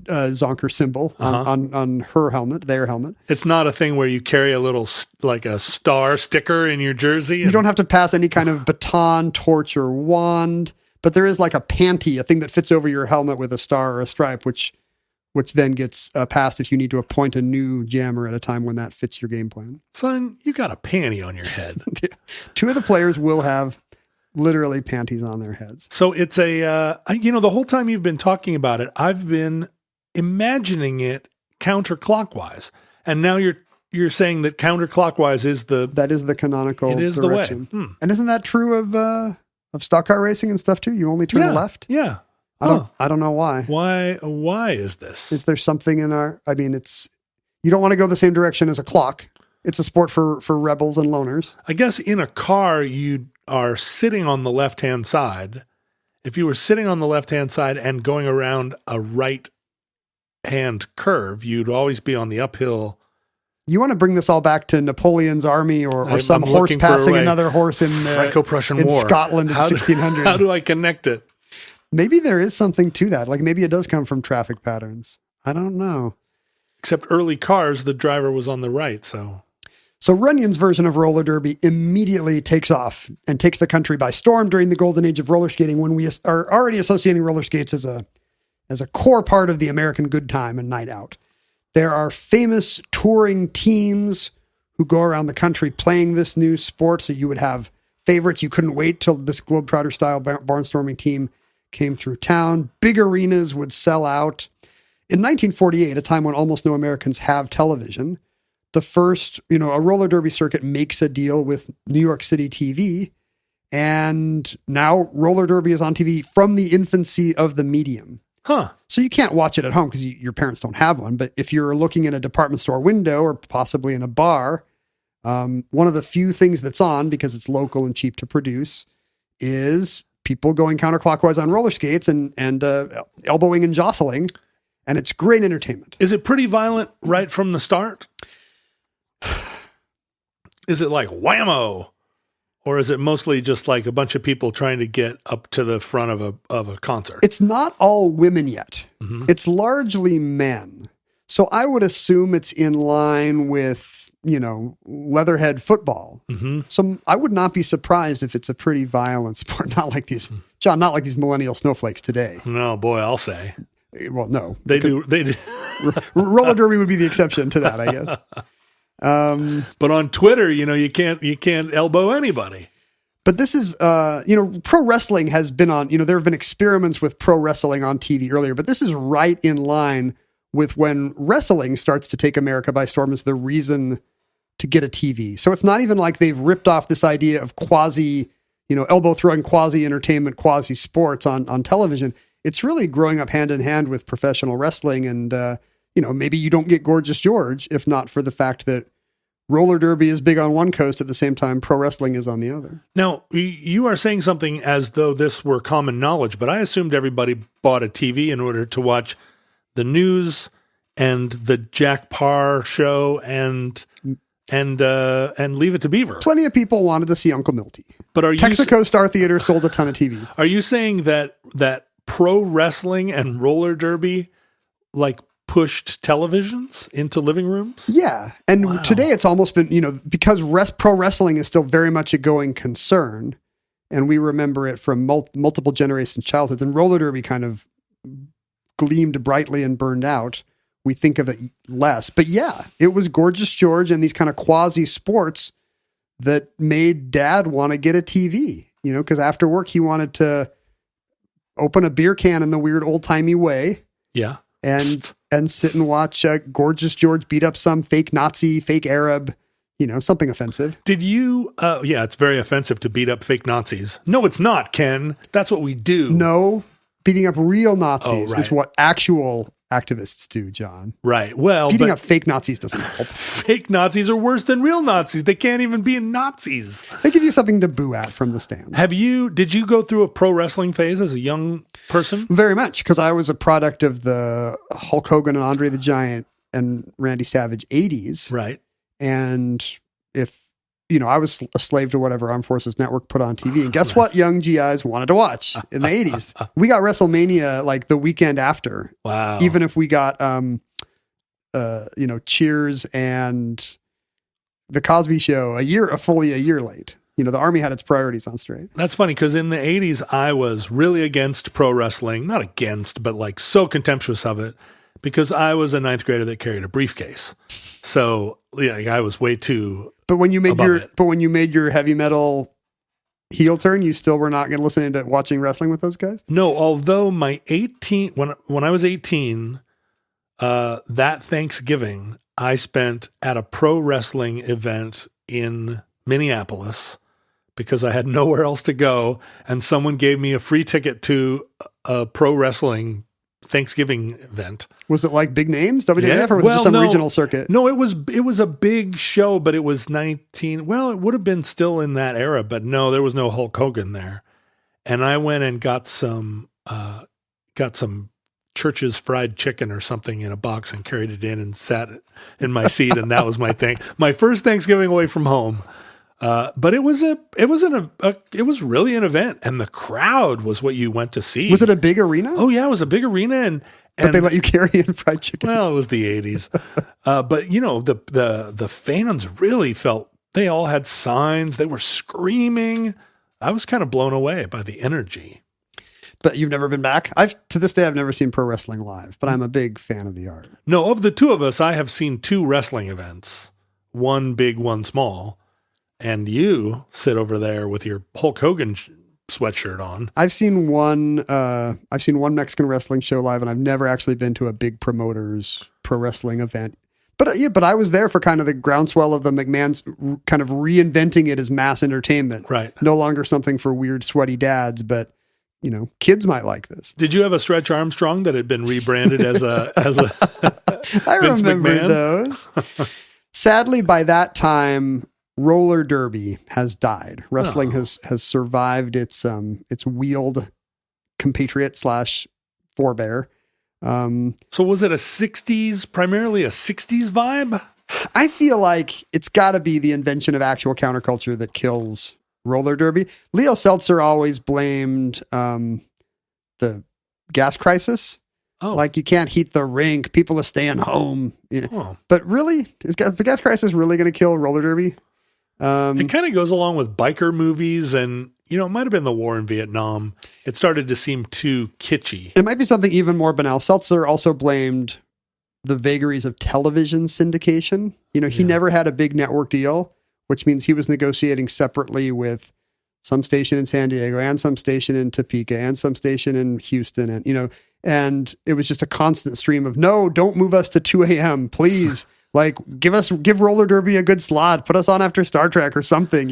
Zonker symbol on her helmet, their helmet. It's not a thing where you carry a little, like a star sticker in your jersey? You don't have to pass any kind of baton, torch, or wand, but there is like a panty, a thing that fits over your helmet with a star or a stripe, which then gets passed if you need to appoint a new jammer at a time when that fits your game plan. Son, you got a panty on your head. 2 of the players will have literally panties on their heads. So it's the whole time you've been talking about it, I've been imagining it counterclockwise. And now you're saying that counterclockwise is that is the canonical direction. The way. And isn't that true of stock car racing and stuff too? You only turn left? Yeah. I don't know why. Why is this? Is there something in you don't want to go the same direction as a clock. It's a sport for rebels and loners. I guess in a car, you are sitting on the left-hand side. If you were sitting on the left-hand side and going around a right-hand curve, you'd always be on the uphill. You want to bring this all back to Napoleon's army or some horse passing another horse in Franco-Prussian in War. Scotland in 1600. How do I connect it? Maybe there is something to that. Like maybe it does come from traffic patterns. I don't know. Except early cars, the driver was on the right, so... So Runyon's version of roller derby immediately takes off and takes the country by storm during the golden age of roller skating, when we are already associating roller skates as a core part of the American good time and night out. There are famous touring teams who go around the country playing this new sport, so you would have favorites. You couldn't wait till this Globetrotter-style barnstorming team came through town. Big arenas would sell out. In 1948, a time when almost no Americans have television, the first, a roller derby circuit makes a deal with New York City TV, and now roller derby is on TV from the infancy of the medium. Huh. So you can't watch it at home because your parents don't have one, but if you're looking in a department store window or possibly in a bar, one of the few things that's on, because it's local and cheap to produce, is people going counterclockwise on roller skates and elbowing and jostling, and it's great entertainment. Is it pretty violent right from the start? Is it like whammo? Or is it mostly just like a bunch of people trying to get up to the front of a concert? It's not all women yet. Mm-hmm. It's largely men. So I would assume it's in line with, leatherhead football. Mm-hmm. So I would not be surprised if it's a pretty violent sport. Not like these, John, not like these millennial snowflakes today. No, boy, I'll say. Well, no. They do. Roller derby would be the exception to that, I guess. But on Twitter, you can't elbow anybody. But this is, pro wrestling has been on, there have been experiments with pro wrestling on TV earlier, but this is right in line with when wrestling starts to take America by storm as the reason to get a TV. So it's not even like they've ripped off this idea of quasi, elbow throwing, quasi entertainment, quasi sports on television. It's really growing up hand in hand with professional wrestling. And, maybe you don't get Gorgeous George if not for the fact that roller derby is big on one coast at the same time pro wrestling is on the other. Now, you are saying something as though this were common knowledge, but I assumed everybody bought a TV in order to watch the news and the Jack Parr show and Leave It to Beaver. Plenty of people wanted to see Uncle Milty. But Texaco Star Theater sold a ton of TVs. Are you saying that pro wrestling and roller derby pushed televisions into living rooms? Yeah. And today it's almost been, because pro wrestling is still very much a going concern, and we remember it from multiple generations childhoods, and roller derby kind of gleamed brightly and burned out. We think of it less. But yeah, it was Gorgeous George and these kind of quasi sports that made Dad want to get a TV, because after work he wanted to open a beer can in the weird old-timey way. Yeah. And sit and watch Gorgeous George beat up some fake Nazi, fake Arab, something offensive. Did you, it's very offensive to beat up fake Nazis. No, it's not, Ken. That's what we do. No, beating up real Nazis is what actual activists do, John. Right. Well, Beating but up fake Nazis doesn't help. fake Nazis are worse than real Nazis. They can't even be Nazis. They give you something to boo at from the stands. Did you go through a pro wrestling phase as a young person? Very much, because I was a product of the Hulk Hogan and Andre the Giant and Randy Savage 80s. Right. And I was a slave to whatever Armed Forces Network put on TV. And guess what young GIs wanted to watch in the 80s? We got WrestleMania like the weekend after. Wow. Even if we got, Cheers and The Cosby Show fully a year late. The Army had its priorities on straight. That's funny because in the 80s, I was really against pro wrestling. Not against, but like so contemptuous of it because I was a ninth grader that carried a briefcase. So yeah, I was way too. But when you made your heavy metal heel turn, you still were not going to listen to watching wrestling with those guys? No, although when I was 18, that Thanksgiving, I spent at a pro wrestling event in Minneapolis because I had nowhere else to go, and someone gave me a free ticket to a pro wrestling Thanksgiving event. Was it like big names, WWF, or was it just some regional circuit? No, it was a big show, but it was it would have been still in that era, but no, there was no Hulk Hogan there. And I went and got some Church's fried chicken or something in a box and carried it in and sat in my seat, and that was my first Thanksgiving away from home. But it was really an event, and the crowd was what you went to see. Was it a big arena? Oh yeah, it was a big arena, but they let you carry in fried chicken. Well, it was the 80s. But the fans really felt, they all had signs, they were screaming. I was kind of blown away by the energy. But you've never been back? To this day, I've never seen pro wrestling live, but I'm a big fan of the art. No, of the two of us, I have seen 2 wrestling events, one big, one small. And you sit over there with your Hulk Hogan sweatshirt on. I've seen one Mexican wrestling show live, and I've never actually been to a big promoter's pro wrestling event. But I was there for kind of the groundswell of the McMahon's kind of reinventing it as mass entertainment. Right. No longer something for weird, sweaty dads, but kids might like this. Did you have a Stretch Armstrong that had been rebranded as a I Vince remember McMahon? Those. Sadly, by that time, roller derby has died. Wrestling has survived its wheeled compatriot / forebear. So was it primarily a 60s vibe? I feel like it's got to be the invention of actual counterculture that kills roller derby. Leo Seltzer always blamed the gas crisis. Oh. Like you can't heat the rink. People are staying home. But really, is the gas crisis really going to kill roller derby? It kind of goes along with biker movies, and it might have been the war in Vietnam. It started to seem too kitschy. It might be something even more banal. Seltzer also blamed the vagaries of television syndication. He never had a big network deal, which means he was negotiating separately with some station in San Diego and some station in Topeka and some station in Houston, and it was just a constant stream of, no, don't move us to 2 a.m., please. Like, give roller derby a good slot. Put us on after Star Trek or something,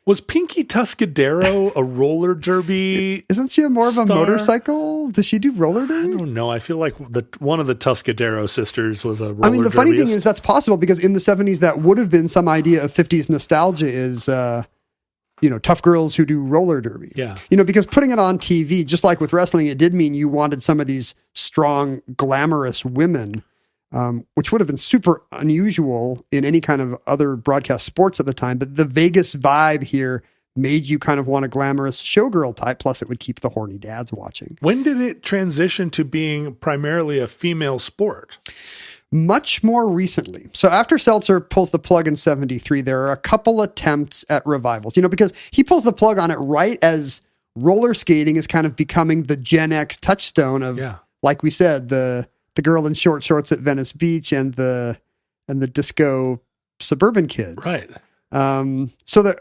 Was Pinky Tuscadero a roller derby? Isn't she more of a motorcycle? Does she do roller derby? I don't know. I feel like one of the Tuscadero sisters was a roller the funny thing derbyist. is that's possible because in the 70s, that would have been some idea of 50s nostalgia is, tough girls who do roller derby. Yeah. Because putting it on TV, just like with wrestling, it did mean you wanted some of these strong, glamorous women. Which would have been super unusual in any kind of other broadcast sports at the time. But the Vegas vibe here made you kind of want a glamorous showgirl type. Plus, it would keep the horny dads watching. When did it transition to being primarily a female sport? Much more recently. So after Seltzer pulls the plug in 73, there are a couple attempts at revivals, because he pulls the plug on it right as roller skating is kind of becoming the Gen X touchstone of, like we said, the girl in short shorts at Venice Beach and the disco suburban kids. Right. So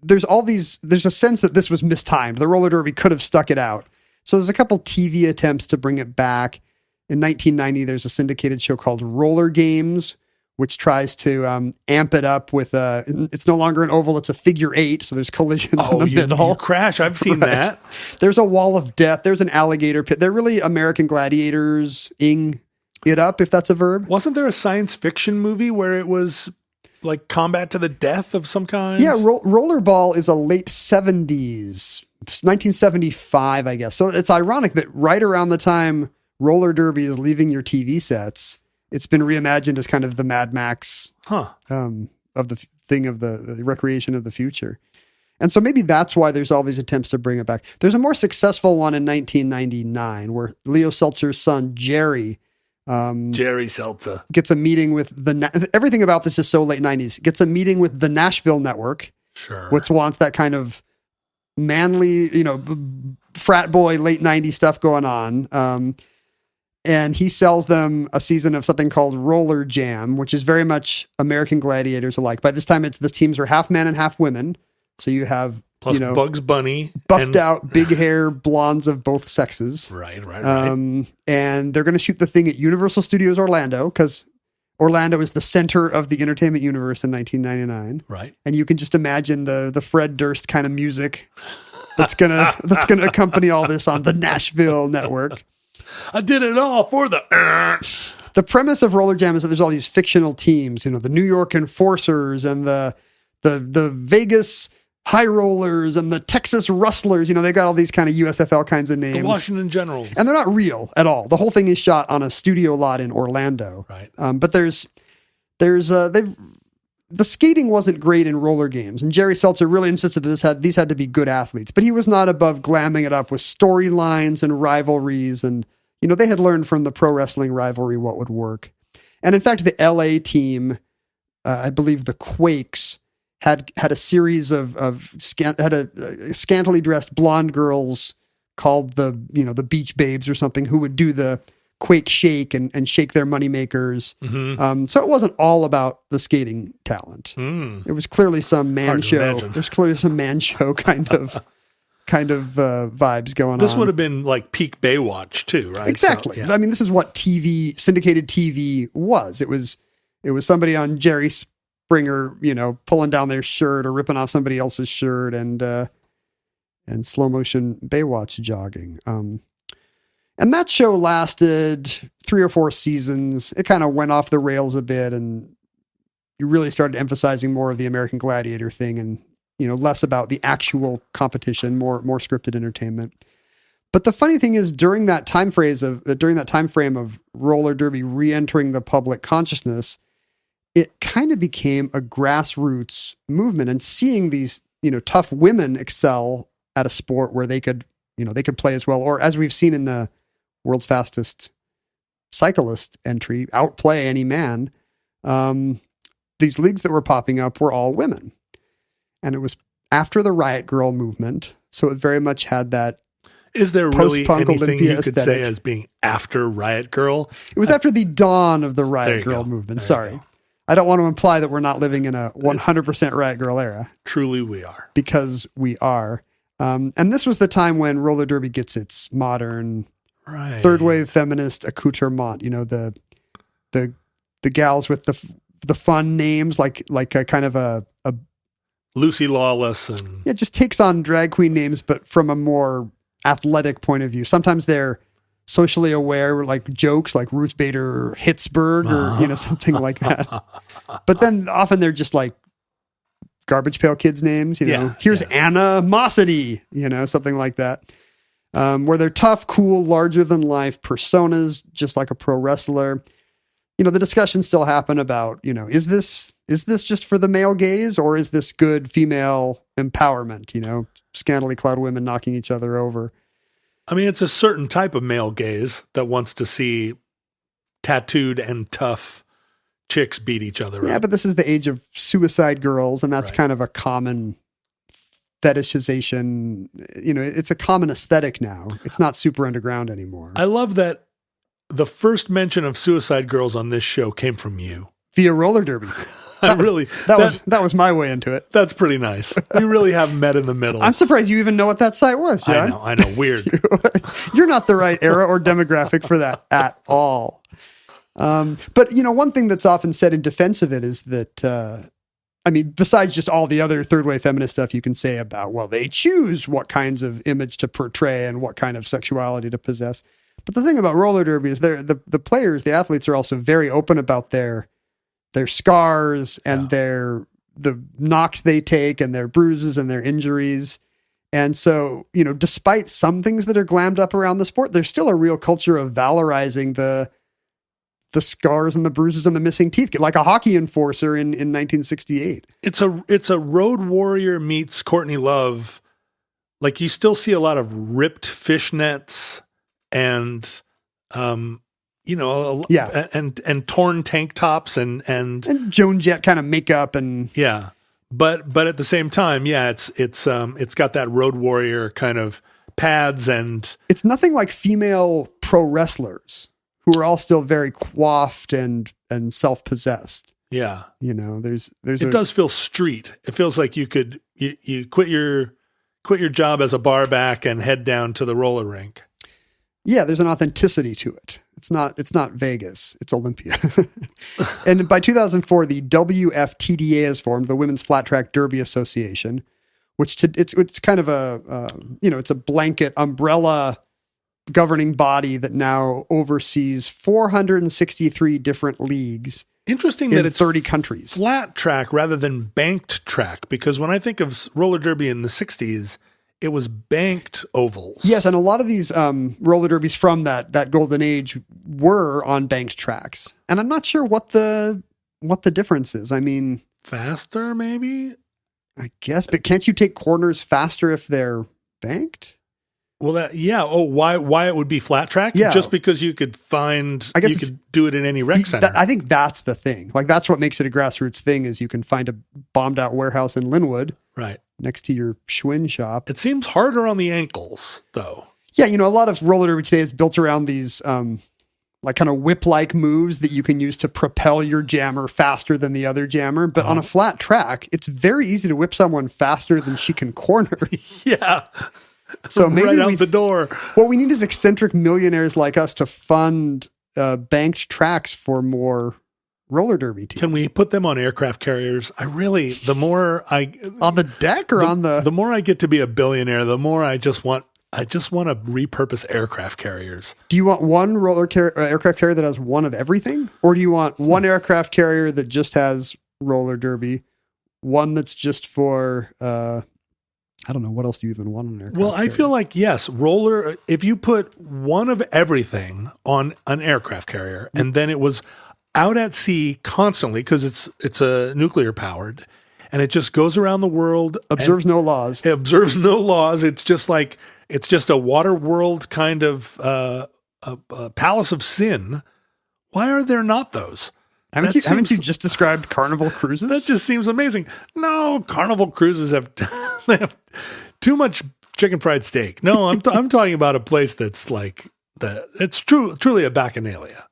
there's a sense that this was mistimed. The roller derby could have stuck it out. So there's a couple TV attempts to bring it back. In 1990, there's a syndicated show called Roller Games, which tries to amp it up with it's no longer an oval, it's a figure 8. So there's collisions in the middle. You crash. I've seen that. There's a wall of death. There's an alligator pit. They're really American Gladiators-ing it up, if that's a verb. Wasn't there a science fiction movie where it was like combat to the death of some kind? Yeah, Rollerball is a late 70s, 1975, I guess. So it's ironic that right around the time roller derby is leaving your TV sets, it's been reimagined as kind of the Mad Max of the thing of the recreation of the future. And so maybe that's why there's all these attempts to bring it back. There's a more successful one in 1999 where Leo Seltzer's son, Jerry Seltzer, gets a meeting with everything about this is so late 90s, gets a meeting with the Nashville Network, which wants that kind of manly, frat boy, late 90s stuff going on. And he sells them a season of something called Roller Jam, which is very much American Gladiators alike. By this time, the teams are half men and half women. So you have, plus Bugs Bunny, buffed out, big hair blondes of both sexes. Right. And they're going to shoot the thing at Universal Studios Orlando, because Orlando is the center of the entertainment universe in 1999. Right. And you can just imagine the Fred Durst kind of music that's gonna accompany all this on the Nashville Network. I did it all for the premise of Roller Jam is that there's all these fictional teams, the New York Enforcers and the Vegas High Rollers and the Texas Rustlers. They got all these kind of USFL kinds of names. The Washington Generals. And they're not real at all. The whole thing is shot on a studio lot in Orlando. Right. But the skating wasn't great in roller games. And Jerry Seltzer really insisted that these had to be good athletes. But he was not above glamming it up with storylines and rivalries. And, they had learned from the pro wrestling rivalry what would work. And in fact, the LA team, I believe the Quakes, had a series of scantily dressed blonde girls called the Beach Babes or something, who would do the Quake shake and shake their moneymakers. Mm-hmm. So it wasn't all about the skating talent. It was clearly some man show. There's clearly some man show kind of vibes going on. This would have been like peak Baywatch too, right? Exactly. So, yeah. I mean, this is what syndicated TV was. It was somebody on Jerry Springer, pulling down their shirt or ripping off somebody else's shirt and slow motion Baywatch jogging. And that show lasted 3 or 4 seasons. It kind of went off the rails a bit, and you really started emphasizing more of the American Gladiator thing and, less about the actual competition, more scripted entertainment. But the funny thing is, during that time frame of roller derby re-entering the public consciousness, it kind of became a grassroots movement, and seeing these, tough women excel at a sport where they could play as well, or as we've seen in the World's Fastest Cyclist entry, outplay any man. These leagues that were popping up were all women. And it was after the Riot Girl movement. So it very much had that. Is there really anything Olympia you could say as being after Riot Girl? It was after the dawn of the Riot Girl movement. Sorry. I don't want to imply that we're not living in a 100% Riot Girl era. Truly we are. Because we are. And this was the time when roller derby gets its modern third wave feminist accoutrement. The gals with the fun names, like a kind of a Lucy Lawless, and it just takes on drag queen names, but from a more athletic point of view. Sometimes they're socially aware, like jokes like Ruth Bader Hitzberg or something like that. But then often they're just like garbage pail kids' names. Here's Anna Mossity, something like that. Where they're tough, cool, larger than life personas, just like a pro wrestler. The discussions still happen about, is this just for the male gaze, or is this good female empowerment? Scantily clad women knocking each other over. I mean, it's a certain type of male gaze that wants to see tattooed and tough chicks beat each other up. Yeah, but this is the age of suicide girls, and that's kind of a common fetishization. It's a common aesthetic now. It's not super underground anymore. I love that the first mention of suicide girls on this show came from you. Via roller derby. That was my way into it. That's pretty nice. We really have met in the middle. I'm surprised you even know what that site was, John. I know. Weird. You're not the right era or demographic for that at all. But one thing that's often said in defense of it is that, besides just all the other third wave feminist stuff you can say about, well, they choose what kinds of image to portray and what kind of sexuality to possess. But the thing about roller derby is the players, the athletes are also very open about their scars and the knocks they take and their bruises and their injuries. And so, despite some things that are glammed up around the sport, there's still a real culture of valorizing the scars and the bruises and the missing teeth, like a hockey enforcer in 1968. It's a road warrior meets Courtney Love. Like, you still see a lot of ripped fishnets and, and torn tank tops and Joan Jett kind of makeup and yeah. But at the same time, it's got that road warrior kind of pads, and it's nothing like female pro wrestlers who are all still very coiffed and self-possessed. Yeah. It does feel street. It feels like you quit your job as a bar back and head down to the roller rink. Yeah, there's an authenticity to it. It's not Vegas, it's Olympia. And by 2004, the WFTDA is formed, the Women's Flat Track Derby Association, which it's kind of it's a blanket umbrella governing body that now oversees 463 different leagues. Interesting in that it's 30 countries. Flat track rather than banked track, because when I think of roller derby in the 60s, it was banked ovals. Yes, and a lot of these roller derbies from that golden age were on banked tracks. And I'm not sure what the difference is. I mean, faster maybe? I guess, but can't you take corners faster if they're banked? Well, why it would be flat track? Yeah. Just because you could could do it in any rec center. I think that's the thing. Like, that's what makes it a grassroots thing, is you can find a bombed out warehouse in Linwood. Right. Next to your Schwinn shop. It seems harder on the ankles, though. Yeah, a lot of roller derby today is built around these like kind of whip-like moves that you can use to propel your jammer faster than the other jammer. But on a flat track, it's very easy to whip someone faster than she can corner. Yeah. So maybe right out the door. What we need is eccentric millionaires like us to fund banked tracks for more roller derby teams. Can we put them on aircraft carriers? on the deck or on the more I get to be a billionaire, the more I just want to repurpose aircraft carriers. Do you want one aircraft carrier that has one of everything, or do you want one aircraft carrier that just has roller derby, one that's just for I don't know, what else do you even want on an aircraft carrier? I feel like, yes, if you put one of everything on an aircraft carrier, and then it was out at sea constantly, because it's a nuclear powered, and it just goes around the world. Observes no laws. It observes no laws. It's just a water world kind of a palace of sin. Why are there not those? Haven't you just described Carnival Cruises? That just seems amazing. No, Carnival Cruises have too much chicken fried steak. No, I'm talking about a place that's like that. It's truly a bacchanalia.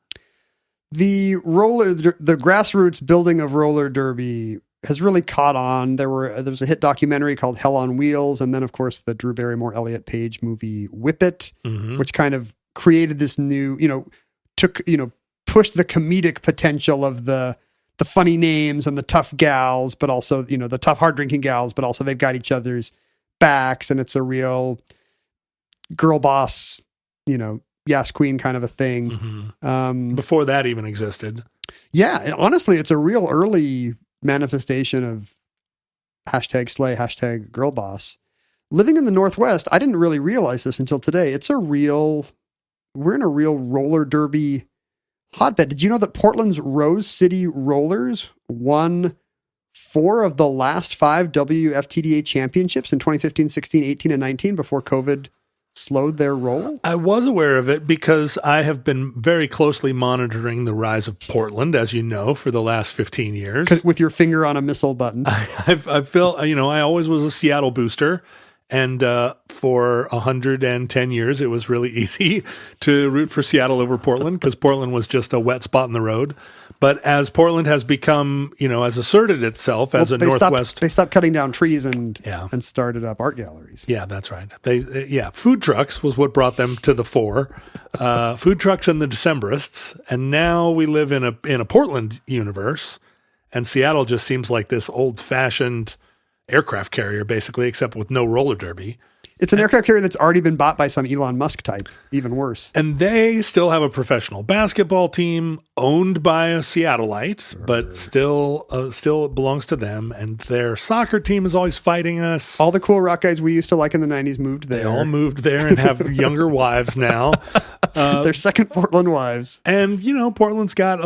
The grassroots building of roller derby has really caught on. There was a hit documentary called Hell on Wheels, and then of course the Drew Barrymore, Elliot Page movie Whip It, which kind of created this new, pushed the comedic potential of the funny names and the tough gals, but also, the tough, hard drinking gals, but also they've got each other's backs, and it's a real girl boss, Yas Queen kind of a thing. Mm-hmm. Before that even existed. Yeah. Honestly, it's a real early manifestation of #slay, #girlboss. Living in the Northwest, I didn't really realize this until today. We're in a real roller derby hotbed. Did you know that Portland's Rose City Rollers won 4 of the last 5 WFTDA championships in 2015, 16, 18, and 19 before COVID slowed their roll? I was aware of it because I have been very closely monitoring the rise of Portland, as you know, for the last 15 years. With your finger on a missile button. I feel, I always was a Seattle booster. And for 110 years, it was really easy to root for Seattle over Portland, because Portland was just a wet spot in the road. But as Portland has become, has asserted itself as a Northwest. They stopped cutting down trees and started up art galleries. Yeah, that's right. Food trucks was what brought them to the fore. Food trucks and the Decemberists. And now we live in a Portland universe. And Seattle just seems like this old-fashioned aircraft carrier, basically, except with no roller derby. It's an aircraft carrier that's already been bought by some Elon Musk type, even worse. And they still have a professional basketball team owned by a Seattleite, but still it belongs to them. And their soccer team is always fighting us. All the cool rock guys we used to like in the 90s moved there. They all moved there and have younger wives now. Their second Portland wives. And, Portland's got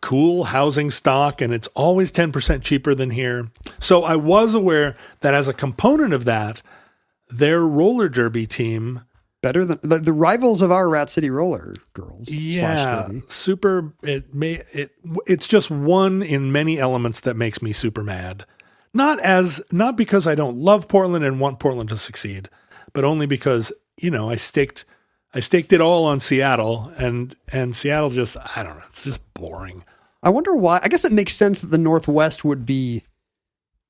cool housing stock, and it's always 10% cheaper than here. So I was aware that as a component of that, their roller derby team, better than the rivals of our Rat City roller girls. Yeah, super. It's just one in many elements that makes me super mad. Not because I don't love Portland and want Portland to succeed, but only because I staked it all on Seattle, and Seattle just, I don't know, it's just boring. I wonder why. I guess it makes sense that the Northwest would be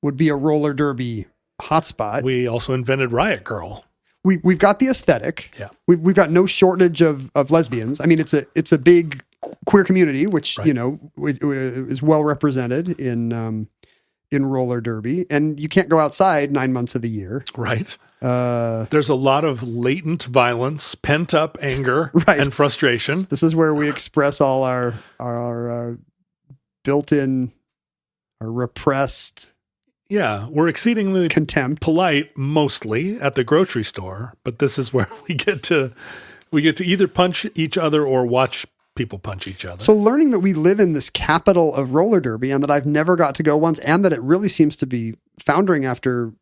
a roller derby hotspot. We also invented Riot Girl. We've got the aesthetic. Yeah. We've got no shortage of lesbians. I mean, it's a big queer community, which, right. Is well represented in roller derby, and you can't go outside 9 months of the year. Right. There's a lot of latent violence, pent up anger, right. and frustration. This is where we express all our built-in, our repressed. Yeah, we're exceedingly contempt, polite mostly at the grocery store, but this is where we get to either punch each other or watch people punch each other. So learning that we live in this capital of roller derby and that I've never got to go once, and that it really seems to be foundering after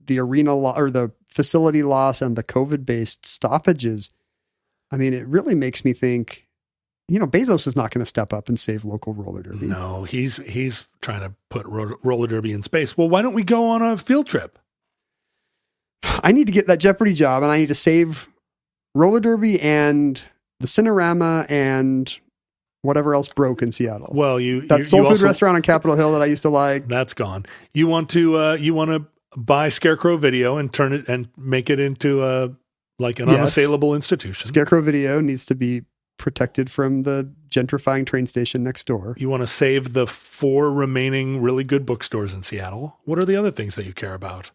the arena or the facility loss and the COVID-based stoppages. I mean, it really makes me think, Bezos is not going to step up and save local roller derby. No, he's trying to put roller derby in space. Well, why don't we go on a field trip? I need to get that Jeopardy job, and I need to save roller derby and the Cinerama and whatever else broke in Seattle. Well, that soul food restaurant on Capitol Hill that I used to like. That's gone. You want to buy Scarecrow Video and turn it and make it into an unassailable institution. Scarecrow Video needs to be protected from the gentrifying train station next door. You want to save the 4 remaining really good bookstores in Seattle. What are the other things that you care about?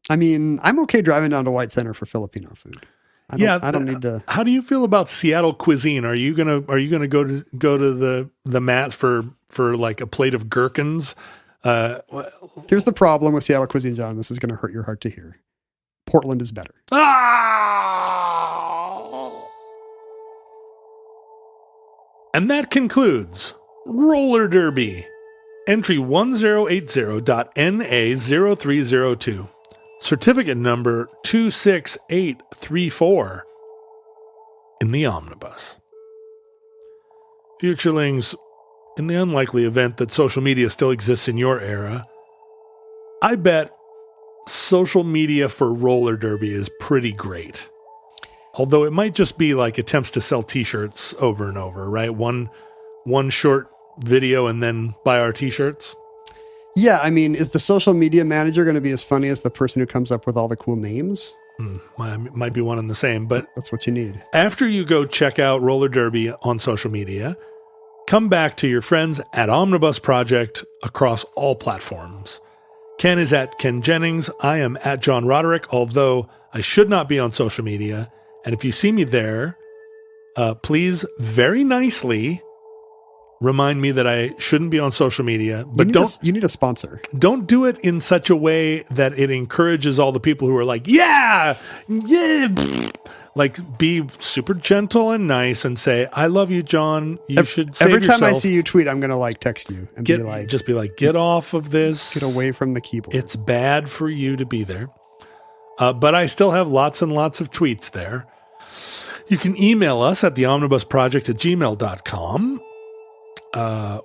I mean, I'm okay driving down to White Center for Filipino food. I don't need to. How do you feel about Seattle cuisine? Are you gonna go to the mat for like a plate of gherkins? Here's the problem with Seattle cuisine, John. This is going to hurt your heart to hear. Portland is better. And that concludes Roller Derby. Entry 1080.NA0302. Certificate number 26834 in the omnibus. Futurelings, in the unlikely event that social media still exists in your era, I bet social media for roller derby is pretty great. Although it might just be like attempts to sell t-shirts over and over, right? One short video and then buy our t-shirts. Yeah, I mean, is the social media manager going to be as funny as the person who comes up with all the cool names? Might be one and the same, but that's what you need. After you go check out Roller Derby on social media, come back to your friends at Omnibus Project across all platforms. Ken is at Ken Jennings. I am at John Roderick, although I should not be on social media. And if you see me there, please very nicely remind me that I shouldn't be on social media. But you need a sponsor. Don't do it in such a way that it encourages all the people who are like, yeah. Like, be super gentle and nice and say, I love you, John. You should save yourself. Every time I see you tweet, I'm going to text you and be like, get off of this. Get away from the keyboard. It's bad for you to be there. But I still have lots and lots of tweets there. You can email us at theomnibusproject@gmail.com.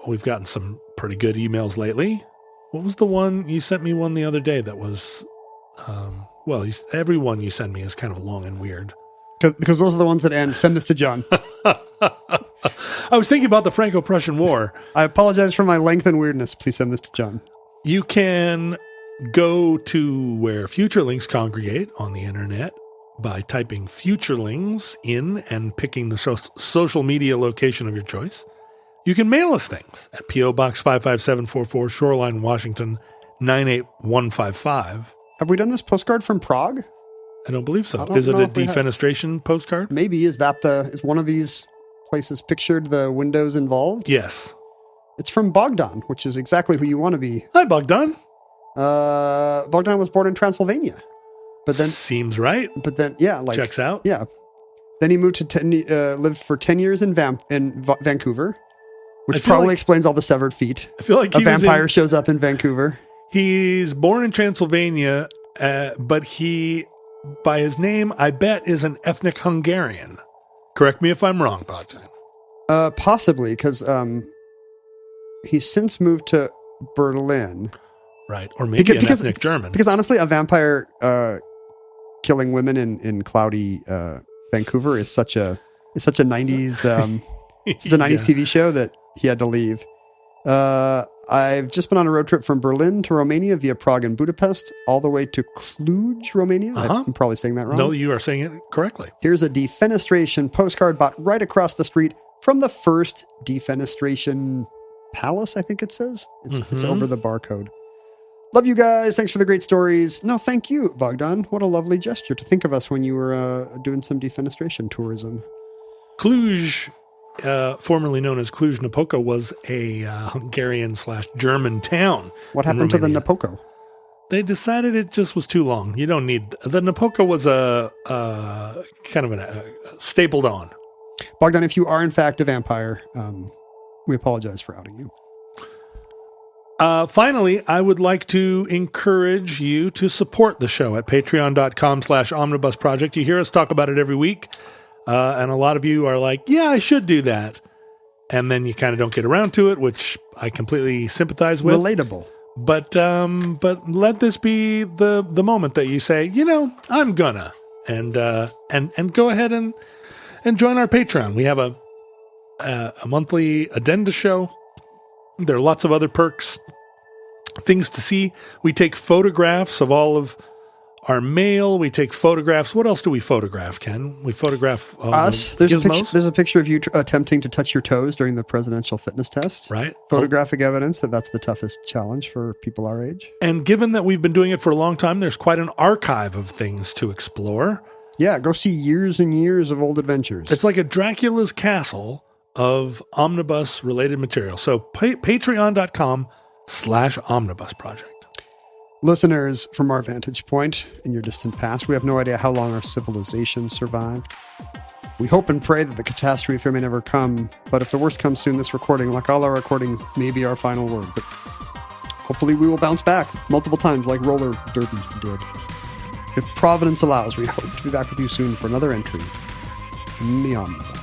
We've gotten some pretty good emails lately. What was the one? You sent me one the other day that was, every one you send me is kind of long and weird. Because those are the ones that end, send this to John. I was thinking about the Franco-Prussian War. I apologize for my length and weirdness. Please send this to John. You can go to where Futurelings congregate on the internet by typing Futurelings in and picking the social media location of your choice. You can mail us things at P.O. Box 55744, Shoreline, Washington, 98155. Have we done this postcard from Prague? I don't believe so. I don't Is it know a if we have. defenestration postcard? Maybe. Is one of these places pictured the windows involved? Yes. It's from Bogdan, which is exactly who you want to be. Hi, Bogdan. Bogdan was born in Transylvania. But then, Seems right. checks out. Yeah. Then he moved to lived for 10 years in Vancouver, which probably explains all the severed feet. I feel like a vampire shows up in Vancouver. He's born in Transylvania, but he, by his name, I bet, is an ethnic Hungarian. Correct me if I'm wrong, Bogdan. Possibly, because he's since moved to Berlin. Right, or maybe an ethnic German. Because honestly, a vampire killing women in cloudy Vancouver is such a 90s TV show that he had to leave. I've just been on a road trip from Berlin to Romania via Prague and Budapest, all the way to Cluj, Romania. I'm probably saying that wrong. No, you are saying it correctly. Here's a defenestration postcard bought right across the street from the first defenestration palace, I think it says. It's over the barcode. Love you guys. Thanks for the great stories. No, thank you, Bogdan. What a lovely gesture to think of us when you were doing some defenestration tourism. Cluj, formerly known as Cluj-Napoca, was a Hungarian/German town. What happened to the Napoca? They decided it just was too long. You don't need... The Napoca was a kind of a stapled on. Bogdan, if you are in fact a vampire, we apologize for outing you. Finally, I would like to encourage you to support the show at patreon.com/omnibusproject. You hear us talk about it every week, and a lot of you are like, yeah, I should do that. And then you kind of don't get around to it, which I completely sympathize with. Relatable. But let this be the moment that you say, I'm gonna, and go ahead and join our Patreon. We have a monthly addenda show. There are lots of other perks, things to see. We take photographs of all of our mail. We take photographs. What else do we photograph, Ken? We photograph us. There's a picture of you attempting to touch your toes during the presidential fitness test. Right. Photographic evidence that's the toughest challenge for people our age. And given that we've been doing it for a long time, there's quite an archive of things to explore. Yeah, go see years and years of old adventures. It's like a Dracula's castle of omnibus-related material. So patreon.com/omnibusproject. Listeners, from our vantage point in your distant past, we have no idea how long our civilization survived. We hope and pray that the catastrophe may never come, but if the worst comes soon, this recording, like all our recordings, may be our final word. But hopefully we will bounce back multiple times like roller derby did. If Providence allows, we hope to be back with you soon for another entry in the Omnibus.